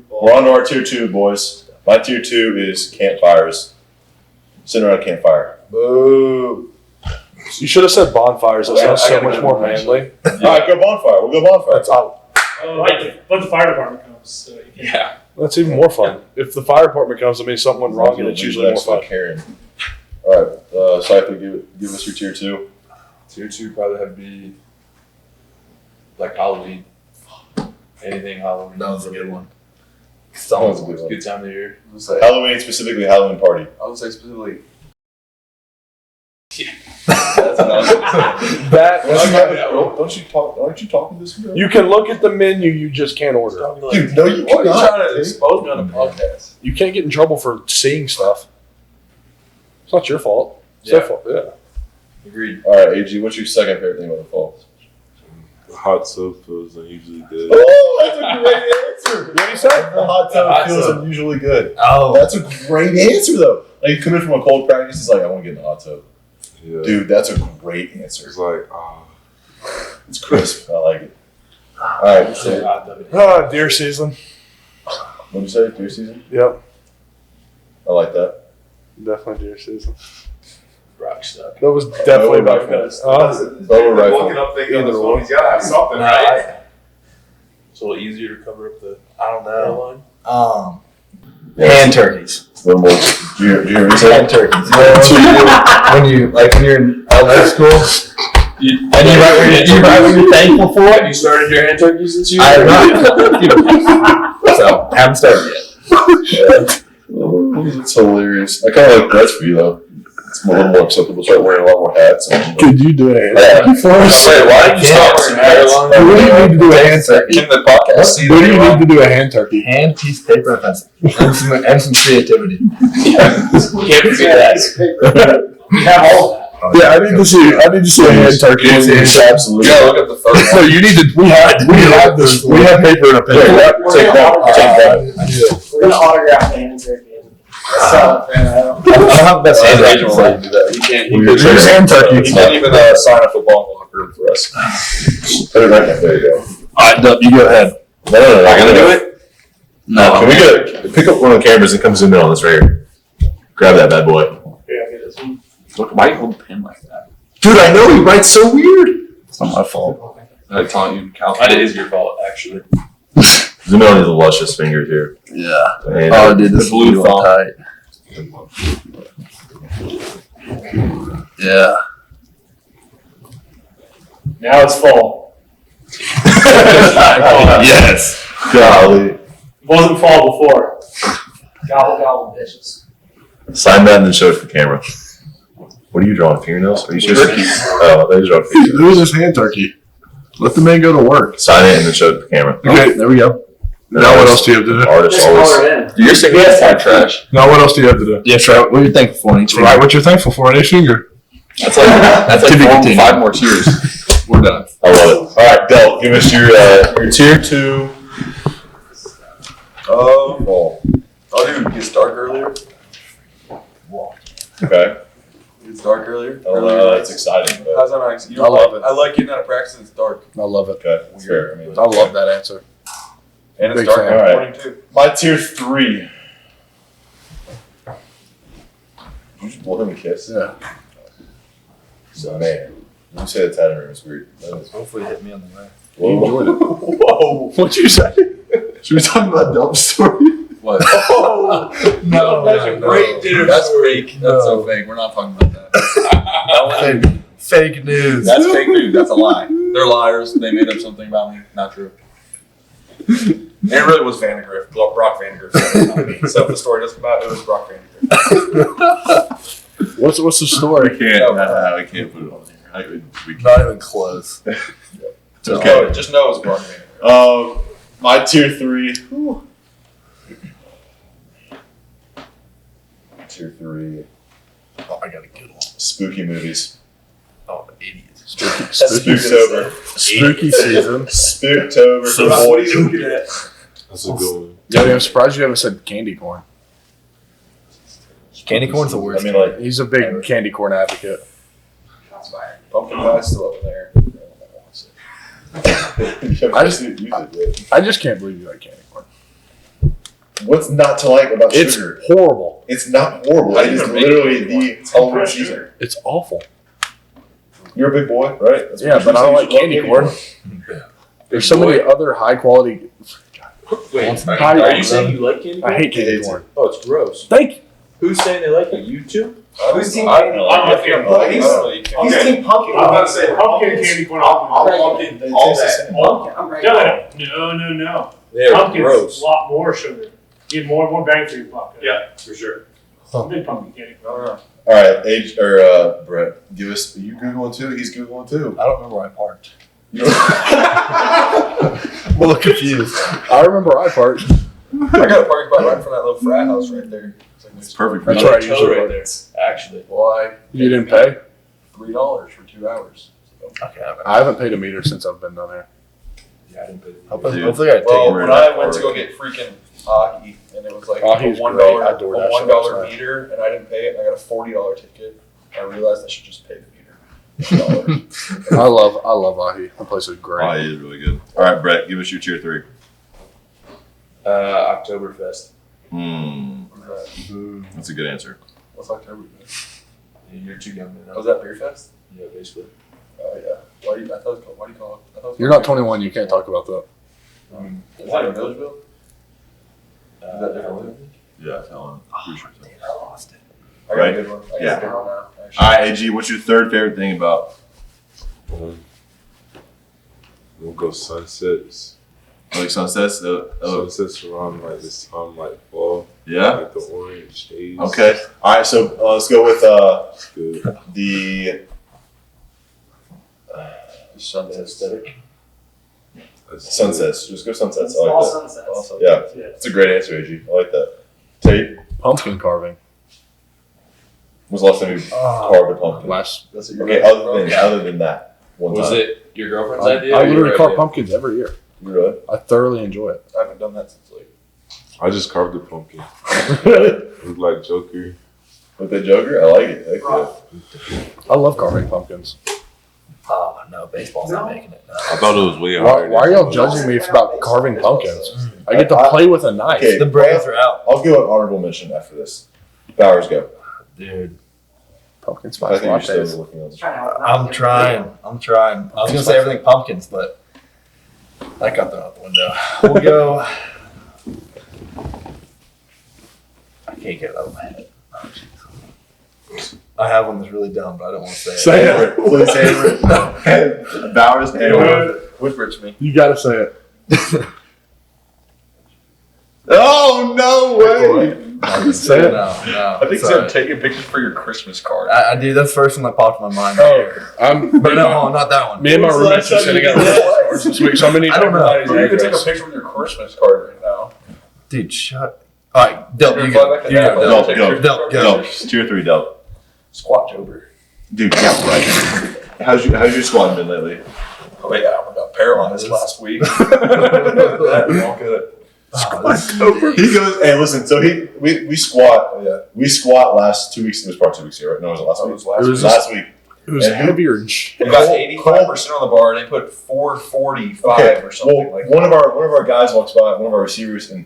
Speaker 6: We're on to our Tier 2, boys. My Tier 2 is campfires. Sitting around a campfire.
Speaker 5: Boo.
Speaker 1: You should have said bonfires. It sounds so much more manly.
Speaker 6: All right, go bonfire. We'll go bonfire.
Speaker 1: That's out.
Speaker 7: But the fire department comes. So you can't.
Speaker 9: Yeah.
Speaker 1: That's even more fun. If the fire department comes, it means something went wrong, and it's usually more fun.
Speaker 6: Karen. All right, Seither, give us your Tier 2.
Speaker 9: Tier 2 probably have to be like Halloween. Anything Halloween.
Speaker 5: That was a good one.
Speaker 6: That was a good
Speaker 9: It's a
Speaker 6: one.
Speaker 9: good time of the year.
Speaker 4: I would say,
Speaker 6: Halloween, specifically Halloween party.
Speaker 4: specifically.
Speaker 1: That
Speaker 6: Don't you talk? Aren't you talking to this girl?
Speaker 1: you can look at the menu, you just can't order.
Speaker 6: Dude, no, you
Speaker 4: Why are you
Speaker 6: cannot.
Speaker 4: trying to expose me on a podcast?
Speaker 1: You can't get in trouble for seeing stuff. It's not your fault. It's their fault. Yeah.
Speaker 9: Agreed.
Speaker 6: All right, AG, what's your second favorite thing about the fall?
Speaker 8: The hot tub feels unusually good.
Speaker 6: Oh, that's a great answer.
Speaker 1: What do you say?
Speaker 6: The hot tub feels unusually good.
Speaker 5: Oh.
Speaker 6: That's a great answer, though. Like, you come in from a cold practice, it's like, I want to get in the hot tub.
Speaker 8: Yeah.
Speaker 6: Dude, that's a great answer.
Speaker 8: It's like,
Speaker 6: It's crisp. I like it. All right, so,
Speaker 1: Deer season.
Speaker 6: what'd you say? Deer season?
Speaker 1: Yep.
Speaker 6: I like that.
Speaker 1: Definitely deer season.
Speaker 9: Rock stuck.
Speaker 1: That was definitely my
Speaker 6: Because
Speaker 1: fault.
Speaker 6: bow rifle.
Speaker 8: Looking up things on
Speaker 1: Either
Speaker 8: his
Speaker 1: one.
Speaker 8: phone, he's gotta have something, right?
Speaker 9: It's a little easier to cover up the
Speaker 5: I don't know.
Speaker 9: hairline.
Speaker 5: Hand turkeys.
Speaker 6: One more. Do you hear me say?
Speaker 5: Hand turkeys. When you're in elementary school, and you write what you're thankful for.
Speaker 9: Have you started your hand turkeys this year?
Speaker 5: I have not. So haven't started yet.
Speaker 6: It's hilarious. I kind of like Brett's for you though. It's a little more acceptable. Start wearing a lot more hats.
Speaker 1: Could you do it for us?
Speaker 4: Wait, why did you stop wearing hats?
Speaker 1: What do you need to do a hand turkey?
Speaker 4: Can the podcast see
Speaker 1: What do you
Speaker 4: that?
Speaker 1: need to do a hand turkey?
Speaker 5: Hand, piece of paper, and pencil, and some creativity.
Speaker 9: Can't forget that.
Speaker 7: We have all that.
Speaker 1: Yeah, I need to see a hand turkey.
Speaker 6: It's absolutely.
Speaker 4: You gotta look at the photo.
Speaker 1: No, you need to. We have this. We have paper and a pen.
Speaker 6: Take that.
Speaker 7: We're gonna autograph the hand turkey. So,
Speaker 5: I don't have the best hand
Speaker 4: You
Speaker 5: turkey.
Speaker 4: can't.
Speaker 1: There's hand turkey.
Speaker 4: You can't even sign a football in the locker room for us.
Speaker 6: Put it right there. There you go.
Speaker 5: All right, Delp, you go ahead.
Speaker 6: No.
Speaker 4: I gotta do it.
Speaker 5: No.
Speaker 6: Can we get pick up one of the cameras and come zoom in on this right here? Grab that bad boy.
Speaker 7: yeah, get this one.
Speaker 5: Look, why you hold the pen like that?
Speaker 6: Dude, I know he writes so weird.
Speaker 5: It's not my fault.
Speaker 9: I taught you calculate. It is your fault, actually.
Speaker 6: Zoom in on his luscious fingers here.
Speaker 5: Yeah.
Speaker 6: And,
Speaker 5: Oh, dude, this
Speaker 9: blue
Speaker 5: blue
Speaker 9: thumb.
Speaker 5: tight. Yeah.
Speaker 7: Now it's full.
Speaker 5: Yes.
Speaker 6: golly.
Speaker 7: Wasn't fall before. Gobble, gobble, bitches.
Speaker 6: Sign that and then show it to the camera. What are you drawing? Fingernails? Are you sure? Oh, they drawing fingernails.
Speaker 1: Who's this hand turkey? Let the man go to work.
Speaker 6: Sign it and then show it to the camera.
Speaker 1: Okay, there we go. Now what else do you have to do?
Speaker 6: Artists
Speaker 7: Just color
Speaker 6: always.
Speaker 7: it in.
Speaker 5: Dude, your signature's like trash.
Speaker 1: Now what else do you have to do?
Speaker 5: Yeah, sure. What are you thankful for in each
Speaker 1: Write what you're thankful for in each finger.
Speaker 5: That's like 5 more tiers. We're done.
Speaker 6: I love it. All right, Del, give us your tier 2.
Speaker 4: Oh, dude, it gets dark earlier.
Speaker 6: Okay.
Speaker 4: It gets dark earlier.
Speaker 6: It's exciting. But,
Speaker 4: How's that nice? You
Speaker 1: I love it.
Speaker 4: I like getting out of practice and it's dark.
Speaker 1: I love it.
Speaker 6: okay, that's fair. I mean,
Speaker 1: I love that answer.
Speaker 4: And it's
Speaker 1: Big
Speaker 4: dark
Speaker 1: fan.
Speaker 4: in the
Speaker 6: All right.
Speaker 4: morning too.
Speaker 6: my tier 3. You just blow him a kiss.
Speaker 1: Yeah.
Speaker 6: So, man, you say the Tate room is weird. That is.
Speaker 5: Hopefully hit me on the way.
Speaker 1: You enjoyed it.
Speaker 6: Whoa.
Speaker 1: What'd you say?
Speaker 6: Should we talk about Delp's story?
Speaker 5: What?
Speaker 9: No, that's a great dinner
Speaker 5: That's
Speaker 9: story.
Speaker 5: fake. That's so fake. We're not talking about that. Fake news.
Speaker 9: That's fake news. That's a lie. They're liars. They made up something about me. Not true.
Speaker 4: And it really was Vandegrift, Brock Vandegrift. Not me. So if the story doesn't come out, it was Brock Vandegrift.
Speaker 1: What's the story?
Speaker 6: I can't put it on here. We can't.
Speaker 5: Not even close.
Speaker 6: Okay.
Speaker 4: Just know it's Brock Vandegrift.
Speaker 6: My tier 3. Whew. Tier 3.
Speaker 5: Oh, I got a good one.
Speaker 6: Spooky movies.
Speaker 5: Oh, idiot.
Speaker 6: Spooktober.
Speaker 1: Spooky season.
Speaker 6: Spooktober.
Speaker 5: So
Speaker 6: for
Speaker 5: what
Speaker 6: boys.
Speaker 8: That's a good one.
Speaker 1: Yeah, I'm surprised you haven't said candy corn.
Speaker 5: Candy corn's the worst.
Speaker 6: I mean, like,
Speaker 1: He's a big candy corn advocate.
Speaker 4: Pumpkin pie's still over there.
Speaker 1: I just can't believe you like candy corn.
Speaker 6: What's not to like about
Speaker 1: It's
Speaker 6: sugar?
Speaker 1: horrible.
Speaker 6: It's not horrible.
Speaker 4: How
Speaker 6: It
Speaker 4: do you
Speaker 6: is
Speaker 4: even make
Speaker 6: literally
Speaker 4: candy
Speaker 6: the Halloween season.
Speaker 1: It's awful.
Speaker 6: You're a big boy, right? That's what
Speaker 1: Yeah,
Speaker 6: you
Speaker 1: but I don't
Speaker 6: say.
Speaker 1: like
Speaker 6: You
Speaker 1: candy
Speaker 6: love
Speaker 1: corn. There's so many other high quality.
Speaker 9: Wait,
Speaker 1: Hi,
Speaker 9: are you saying you like candy corn?
Speaker 1: I hate candy
Speaker 6: Hates
Speaker 1: corn.
Speaker 9: Oh, it's gross.
Speaker 1: Thank you.
Speaker 9: Who's saying they like it? You two?
Speaker 4: Who's team?
Speaker 8: I don't know.
Speaker 7: I'm with you.
Speaker 8: He's team pumpkin. I'm about to say
Speaker 7: Pumpkin candy corn.
Speaker 8: I'm pumpkin.
Speaker 6: They
Speaker 8: All
Speaker 6: taste the
Speaker 8: that.
Speaker 6: same.
Speaker 7: No.
Speaker 9: They're
Speaker 7: Pumpkin's
Speaker 9: gross.
Speaker 7: a lot more sugar. You get more bang for your buck.
Speaker 8: Yeah, for sure.
Speaker 7: Big pumpkin candy corn.
Speaker 6: All right, Brett, give us. Are you Googling too? He's Googling too.
Speaker 5: I don't remember where I parked.
Speaker 6: You know-
Speaker 5: I'm a little confused.
Speaker 1: I remember I parked.
Speaker 4: I got a parking spot right in front of that little frat house right there.
Speaker 6: It's perfect for
Speaker 1: That's
Speaker 6: you.
Speaker 1: right.
Speaker 9: Hotel
Speaker 1: usually
Speaker 9: right
Speaker 1: work.
Speaker 9: there. Actually.
Speaker 4: Why?
Speaker 1: You didn't pay?
Speaker 4: $3 for 2 hours.
Speaker 5: Okay,
Speaker 1: I haven't paid a meter since I've been down here.
Speaker 9: Yeah, I didn't pay the
Speaker 5: hopefully I take
Speaker 4: Well,
Speaker 5: it.
Speaker 4: when I went to go get freaking ahi, and it was like
Speaker 1: Ahi's
Speaker 4: a $1
Speaker 1: great. I DoorDashed it last night.
Speaker 4: meter, and I didn't pay it, and I got a $40 ticket. I realized I should just pay the meter. $1.
Speaker 1: I love ahi. That place is great.
Speaker 6: Oh, he is really good. All right, Brett, give us your tier 3.
Speaker 9: Oktoberfest.
Speaker 6: That's a good answer.
Speaker 4: What's October?
Speaker 9: You're too young to know.
Speaker 4: Was that Beer Fest?
Speaker 9: Yeah, basically.
Speaker 4: Oh yeah. Why do you call it? I thought it was
Speaker 1: You're not 21. You can't talk about that.
Speaker 4: Is that in Milledgeville? Is that different?
Speaker 2: Yeah, Helen. Pretty sure so.
Speaker 5: I lost it.
Speaker 4: I got a good one. I got
Speaker 2: Yeah.
Speaker 4: a good one now.
Speaker 2: All right, AG, what's your third favorite thing about?
Speaker 8: We'll go sunsets.
Speaker 2: Like sunsets?
Speaker 8: Sunsets around like this time, like fall.
Speaker 2: Yeah?
Speaker 8: Like the orange shades.
Speaker 2: Okay. All right, so let's go with
Speaker 8: It's good.
Speaker 2: the
Speaker 4: Sunset aesthetic.
Speaker 2: sunsets. Just go sunsets. I like
Speaker 10: All
Speaker 2: that.
Speaker 10: sunsets.
Speaker 2: Yeah, it's a great answer, AG. I like that. Tate,
Speaker 1: Pumpkin carving.
Speaker 2: when's the last time you carved a pumpkin?
Speaker 1: Last.
Speaker 4: That's what you're
Speaker 2: Okay, other than that, one
Speaker 9: Was
Speaker 2: time.
Speaker 9: it your girlfriend's
Speaker 1: I
Speaker 9: idea? or
Speaker 1: literally
Speaker 9: your
Speaker 1: carve
Speaker 9: idea?
Speaker 1: pumpkins every year.
Speaker 2: Really?
Speaker 1: I thoroughly enjoy it.
Speaker 4: I haven't done that since like.
Speaker 8: I just carved a pumpkin.
Speaker 2: Really?
Speaker 8: Look like Joker.
Speaker 2: With the Joker? I like it. Heck yeah.
Speaker 1: I love carving pumpkins.
Speaker 5: Oh, no, baseball's not making it. No.
Speaker 8: I thought it was way
Speaker 1: Why,
Speaker 8: higher.
Speaker 1: why are y'all judging me about carving pumpkins? I get to play with a knife.
Speaker 2: Okay,
Speaker 5: The Braves are out.
Speaker 2: I'll give an honorable mention after this. Bowers, go.
Speaker 5: Dude.
Speaker 1: Pumpkin
Speaker 2: I
Speaker 1: spice
Speaker 2: think you're still
Speaker 1: lattes.
Speaker 2: looking on this.
Speaker 5: I'm trying. I was gonna say everything pumpkins, but that got thrown out the window. We'll go. I can't get it out of my head. Oh, jeez. I have one that's really dumb, but I don't want to say it.
Speaker 1: Say it.
Speaker 2: Please say it. Bowers,
Speaker 4: Whisper it to me.
Speaker 1: You gotta say it.
Speaker 2: Oh, no way.
Speaker 1: Say it.
Speaker 5: No.
Speaker 4: I think
Speaker 5: sorry.
Speaker 4: so. Taking pictures for your Christmas card.
Speaker 5: I do. That's the first one that popped in my mind.
Speaker 1: But
Speaker 5: No, not that one.
Speaker 1: me and my
Speaker 4: When's the
Speaker 1: roommates
Speaker 4: last
Speaker 1: are
Speaker 4: time
Speaker 1: sitting
Speaker 4: you
Speaker 1: at
Speaker 4: did that?
Speaker 1: cards this week, so I'm gonna need
Speaker 5: I don't know.
Speaker 1: everybody's
Speaker 4: You can take a
Speaker 1: address.
Speaker 4: picture with your Christmas card right now.
Speaker 5: Dude, shut. All right, Delp, you
Speaker 4: Fly
Speaker 5: go.
Speaker 4: back to
Speaker 5: You
Speaker 4: that,
Speaker 5: go,
Speaker 2: Delp,
Speaker 5: Delp.
Speaker 2: go.
Speaker 5: Delp, go.
Speaker 2: Delp. Tier 3, Delp.
Speaker 4: Squat jobber.
Speaker 2: Dude, yeah, right. How's your squad been lately?
Speaker 4: Oh yeah, I got paralyzed last week. That all good.
Speaker 2: He goes, hey, listen, so we squat.
Speaker 4: Oh, yeah.
Speaker 2: We squat last 2 weeks. It was part 2 weeks here, right? No, it was last
Speaker 4: Oh,
Speaker 2: week.
Speaker 4: it was last
Speaker 1: It was
Speaker 2: last week.
Speaker 1: It was
Speaker 2: And who-
Speaker 1: heavier.
Speaker 4: We got 85% on the bar, and they put 445
Speaker 2: Okay,
Speaker 4: or something
Speaker 2: well,
Speaker 4: like
Speaker 2: one of our guys walks by, one of our receivers, and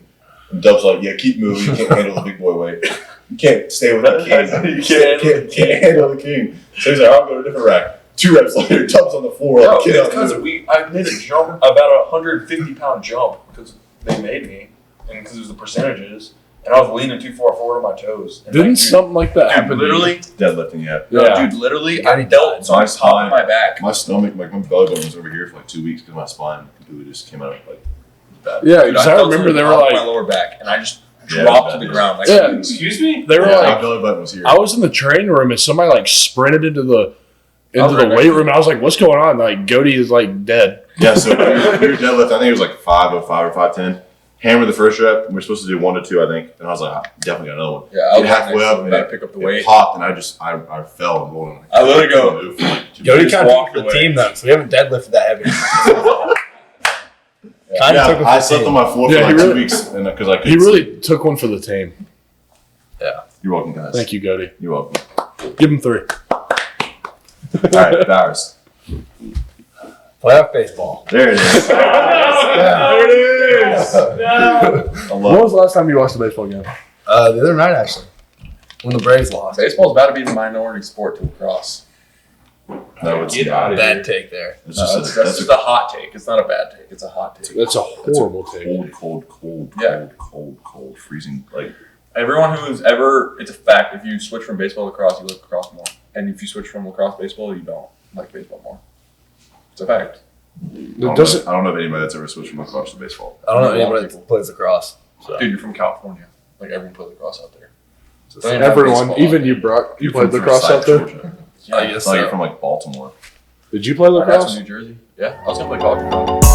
Speaker 2: Dub's like, "Yeah, keep moving. You can't handle the big boy weight. You can't stay with the king. You can't handle the king." So he's like, "I'll go to a different rack." 2 reps later, Dub's on the floor.
Speaker 4: No,
Speaker 2: Like, "Get
Speaker 4: it's
Speaker 2: up,
Speaker 4: because
Speaker 2: dude."
Speaker 4: I made a jump, about 150-pound jump, because they made me, and because it was the percentages, and I was leaning too far forward on my toes. And
Speaker 1: Didn't
Speaker 4: like,
Speaker 1: something like that happen? to you?
Speaker 4: literally,
Speaker 2: Deadlifting, yeah.
Speaker 1: Yeah.
Speaker 4: dude, literally,
Speaker 5: Yeah,
Speaker 4: I
Speaker 5: he
Speaker 4: felt
Speaker 5: died.
Speaker 4: on the top of my back.
Speaker 2: My stomach, like my belly button was over here for like 2 weeks because my spine completely just came out like bad.
Speaker 1: Yeah,
Speaker 4: Dude,
Speaker 1: because I
Speaker 4: felt
Speaker 1: remember
Speaker 4: on
Speaker 1: they
Speaker 4: the
Speaker 1: were
Speaker 4: top of my
Speaker 1: like,
Speaker 4: lower back, and I just
Speaker 2: Yeah,
Speaker 4: dropped
Speaker 2: that
Speaker 4: to the
Speaker 2: is-
Speaker 4: ground. Like,
Speaker 1: Yeah.
Speaker 4: excuse me?
Speaker 1: they were
Speaker 2: Yeah, my
Speaker 1: like,
Speaker 2: belly button was here.
Speaker 1: I was in the training room and somebody like sprinted into the
Speaker 4: was right next
Speaker 1: weight
Speaker 4: to
Speaker 1: room. And I was like, "What's going on?" Like, Goaty is like dead.
Speaker 2: Yeah, so your deadlift, I think it was like 505 or 510. Hammer the first rep. We're supposed to do 1 to 2, I think. And I was like, I definitely got another one.
Speaker 4: Yeah, I
Speaker 2: Get
Speaker 4: was
Speaker 2: halfway up and
Speaker 4: about to
Speaker 2: it,
Speaker 4: pick up the
Speaker 2: it
Speaker 4: weight.
Speaker 2: popped, and I fell and rolled.
Speaker 4: I literally go,
Speaker 2: Move for like 2
Speaker 5: Jody
Speaker 2: minutes.
Speaker 5: kind of
Speaker 4: walked
Speaker 5: took the
Speaker 4: away.
Speaker 5: team though, so we haven't deadlifted that heavy. Kind of took it for
Speaker 2: I
Speaker 5: the
Speaker 2: slept
Speaker 5: team.
Speaker 2: on my floor for
Speaker 1: Yeah,
Speaker 2: like
Speaker 1: he
Speaker 2: 2
Speaker 1: really-
Speaker 2: weeks, and because I could.
Speaker 1: He really took one for the team.
Speaker 2: You're welcome, guys.
Speaker 1: Thank you, Goaty.
Speaker 2: You're welcome.
Speaker 1: Give him 3.
Speaker 2: All right, Bowers.
Speaker 5: Playoff baseball.
Speaker 2: There it is.
Speaker 1: There it is.
Speaker 2: I
Speaker 1: When
Speaker 2: love
Speaker 1: was the last time you watched a baseball game?
Speaker 5: The other night actually, when the Braves lost.
Speaker 4: baseball's about to be the minority sport to lacrosse.
Speaker 2: it. No, it's
Speaker 9: Get
Speaker 2: not.
Speaker 9: out of
Speaker 5: Bad take there.
Speaker 2: It's
Speaker 4: No,
Speaker 2: just
Speaker 4: that's just a hot take. It's not a bad take. It's a hot take.
Speaker 1: That's a horrible take.
Speaker 4: Yeah.
Speaker 2: cold, freezing. Like,
Speaker 4: Everyone who's ever, it's a fact, if you switch from baseball to lacrosse, you like lacrosse more. And if you switch from lacrosse to baseball, you don't like baseball more. It's a fact.
Speaker 1: It doesn't.
Speaker 2: I don't know of anybody that's ever switched from lacrosse to baseball.
Speaker 5: I don't know
Speaker 4: A lot of
Speaker 5: anybody
Speaker 4: people.
Speaker 5: that plays lacrosse. So.
Speaker 4: Dude, you're from California. Like, everyone plays lacrosse out there.
Speaker 2: It's
Speaker 4: Don't even have
Speaker 1: Everyone,
Speaker 4: baseball.
Speaker 1: even you, Brock, you
Speaker 2: You're
Speaker 1: played
Speaker 2: from
Speaker 1: lacrosse
Speaker 2: side
Speaker 1: out
Speaker 2: of
Speaker 1: there.
Speaker 2: Georgia.
Speaker 4: Yeah,
Speaker 5: I guess
Speaker 2: It's like you're
Speaker 5: so.
Speaker 2: from like Baltimore.
Speaker 1: Did you play
Speaker 4: My dad's
Speaker 1: lacrosse?
Speaker 4: from New Jersey. Yeah, I was gonna play college football. I was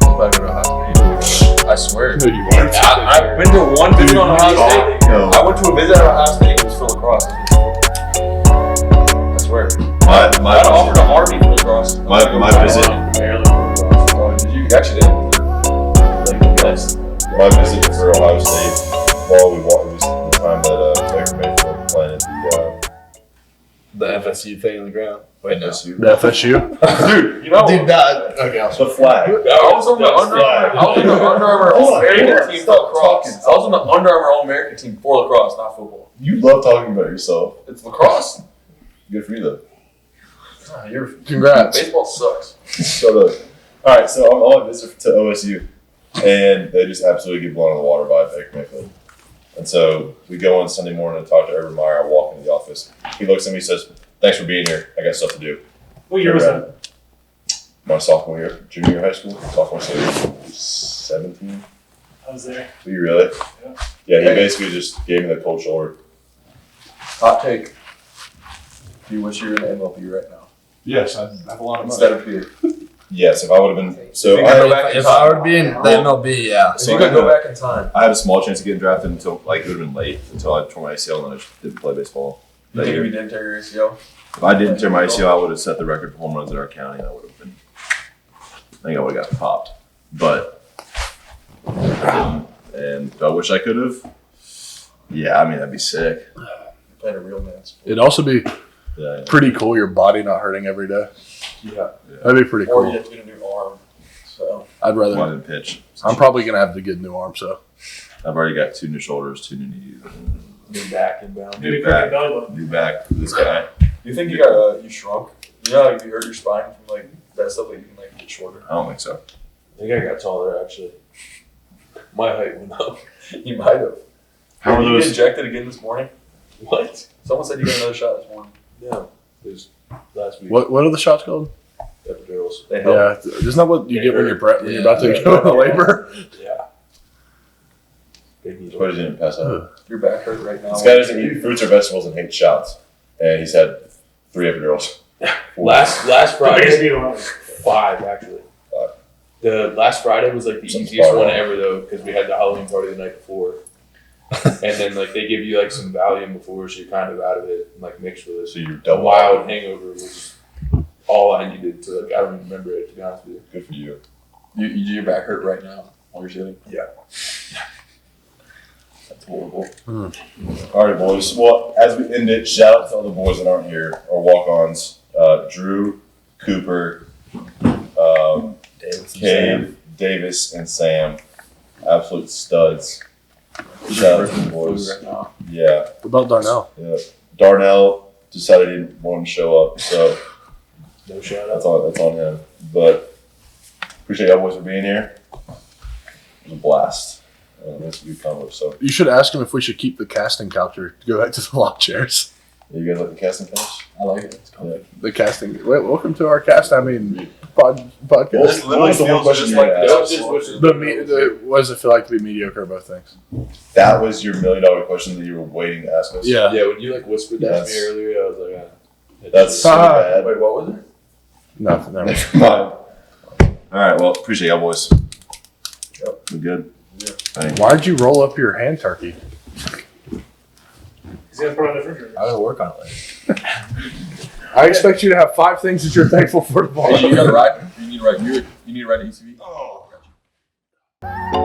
Speaker 4: about to go to Ohio State. I swear.
Speaker 1: No, you weren't.
Speaker 4: I've been to one visit on Ohio State.
Speaker 2: No.
Speaker 4: I went to a visit at Ohio State. It was for lacrosse. I swear. I got offered
Speaker 2: My
Speaker 4: an Army for lacrosse.
Speaker 2: visit.
Speaker 4: Oh, did you? You actually did. Like, yes.
Speaker 6: My visit for Ohio State, while we walked, it was the time that Baker Mayfield planted
Speaker 5: The FSU thing on the ground. Wait, no.
Speaker 6: FSU.
Speaker 1: The FSU.
Speaker 9: Dude, you know,
Speaker 5: Dude, that. Okay, I'll
Speaker 6: The flag.
Speaker 9: I was on the Under Armour All-American team for lacrosse. I was on the Under Armour All-American team for lacrosse, not football.
Speaker 6: You love talking about yourself.
Speaker 9: It's lacrosse.
Speaker 6: Good for you though.
Speaker 1: Congrats.
Speaker 9: Baseball sucks.
Speaker 6: Shut up. All right, so I'm on this to OSU, and they just absolutely get blown out of the water by Baker Mayfield. And so we go on Sunday morning to talk to Urban Meyer. I walk into the office. He looks at me and says, "Thanks for being here. I got stuff to do."
Speaker 7: What year was that?
Speaker 6: My sophomore year, junior year of high school, sophomore, so 17.
Speaker 7: I was there.
Speaker 6: Were you really?
Speaker 7: Yeah.
Speaker 6: Yeah, he basically just gave me the cold shoulder.
Speaker 4: Hot take. Do you wish you were in MLB right now?
Speaker 1: Yes, I have a lot of
Speaker 4: Instead of here.
Speaker 6: Yes, if I would have been. So
Speaker 4: If you could go back
Speaker 5: If I were to be in the MLB, yeah.
Speaker 4: So you could go back in time.
Speaker 6: I had a small chance of getting drafted until it would have been late until I tore my ACL and then I just didn't play baseball.
Speaker 4: You think if you didn't tear your ACL?
Speaker 6: If I didn't tear my ACL, I would have set the record for home runs in our county, and I would have been. I think I would have got popped, but I didn't. And I wish I could have. Yeah, I mean that'd be sick.
Speaker 4: Playing a real man sport.
Speaker 1: It'd also be
Speaker 6: Yeah.
Speaker 1: pretty cool. Your body not hurting every day.
Speaker 4: Yeah.
Speaker 1: That'd be pretty
Speaker 4: Or you
Speaker 1: cool.
Speaker 4: have to get a new arm. So
Speaker 1: I'd
Speaker 6: Why
Speaker 1: rather.
Speaker 6: didn't pitch?
Speaker 1: I'm probably gonna have to get a new arm. So
Speaker 6: I've already got 2 new shoulders, 2 new knees,
Speaker 9: New back inbound.
Speaker 7: Maybe crack belly button.
Speaker 6: new back. This guy.
Speaker 4: you think you got you shrunk? You know, if you hurt your spine from like that stuff, like you can like get shorter.
Speaker 6: I don't think so.
Speaker 9: I think I got taller actually. My height went up.
Speaker 4: You might have.
Speaker 6: How are
Speaker 4: Did you get
Speaker 6: those?
Speaker 4: injected again this morning?
Speaker 9: What?
Speaker 4: Someone said you got another shot this morning.
Speaker 9: No, it was last week.
Speaker 1: what are the shots called?
Speaker 9: Epidurals.
Speaker 4: They help.
Speaker 1: Yeah, isn't that what you get when you're when you're about to
Speaker 9: Yeah.
Speaker 1: go into labor?
Speaker 9: Yeah. Big needle.
Speaker 6: But he didn't pass out.
Speaker 4: Your back hurt right now.
Speaker 6: This guy doesn't eat fruits or vegetables and hates shots, and he's had 3 epidurals.
Speaker 9: Last
Speaker 7: The biggest
Speaker 9: Friday,
Speaker 7: needle ever.
Speaker 9: 5 actually.
Speaker 6: 5.
Speaker 9: The last Friday was like the
Speaker 6: Some
Speaker 9: easiest
Speaker 6: far
Speaker 9: one
Speaker 6: out.
Speaker 9: ever though, because we had the Halloween party the night before, and then like they give you like some Valium before, so you're kind of out of it, and like mixed with it.
Speaker 6: So you're
Speaker 9: A
Speaker 6: double
Speaker 9: wild hangover was all I needed to like. I don't even remember it to be honest with you.
Speaker 6: Good for you.
Speaker 4: Your back hurt right now while you're sitting.
Speaker 9: Yeah.
Speaker 4: That's horrible.
Speaker 6: All right, boys. Well, as we end it, shout out to all the boys that aren't here, our walk-ons. Drew, Cooper, Cave, Davis, and Sam. Absolute studs. Shout out to the boys.
Speaker 4: Right now.
Speaker 6: Yeah,
Speaker 1: What about Darnell?
Speaker 6: yeah. Darnell decided he didn't want to show up, so
Speaker 9: No shout
Speaker 6: that's
Speaker 9: out.
Speaker 6: on him. But appreciate y'all boys for being here. It was a blast. That's a good combo. So,
Speaker 1: You should ask him if we should keep the casting couch or go back to the lock chairs.
Speaker 6: you guys like the casting couch?
Speaker 4: I like it. It's comfy.
Speaker 1: The casting. Welcome to our podcast. I mean, podcast.
Speaker 6: This literally
Speaker 4: the one
Speaker 6: feels
Speaker 4: question
Speaker 6: just
Speaker 4: you
Speaker 6: like
Speaker 4: asked.
Speaker 9: That was just what
Speaker 1: What does it feel like to be mediocre at both things?
Speaker 6: that was your $1 million question that you were waiting to ask us.
Speaker 1: Yeah.
Speaker 9: Yeah, when you like whispered that to
Speaker 6: Yes.
Speaker 9: me earlier, I was like, ah.
Speaker 6: That's so
Speaker 1: Ah.
Speaker 6: bad.
Speaker 4: Wait, what was it?
Speaker 1: Nothing. Never mind.
Speaker 6: Come on. All right. Well, appreciate y'all boys.
Speaker 4: Yep.
Speaker 6: We good?
Speaker 4: Yeah.
Speaker 6: Thank you.
Speaker 1: Why'd you roll up your hand turkey?
Speaker 7: He's gonna put it on the refrigerator.
Speaker 5: I gotta work on it later.
Speaker 1: I expect you to have 5 things that you're thankful for tomorrow.
Speaker 4: Hey, you gotta ride. You need to ride. You need to ride an ECV.
Speaker 6: Oh.
Speaker 4: Gotcha.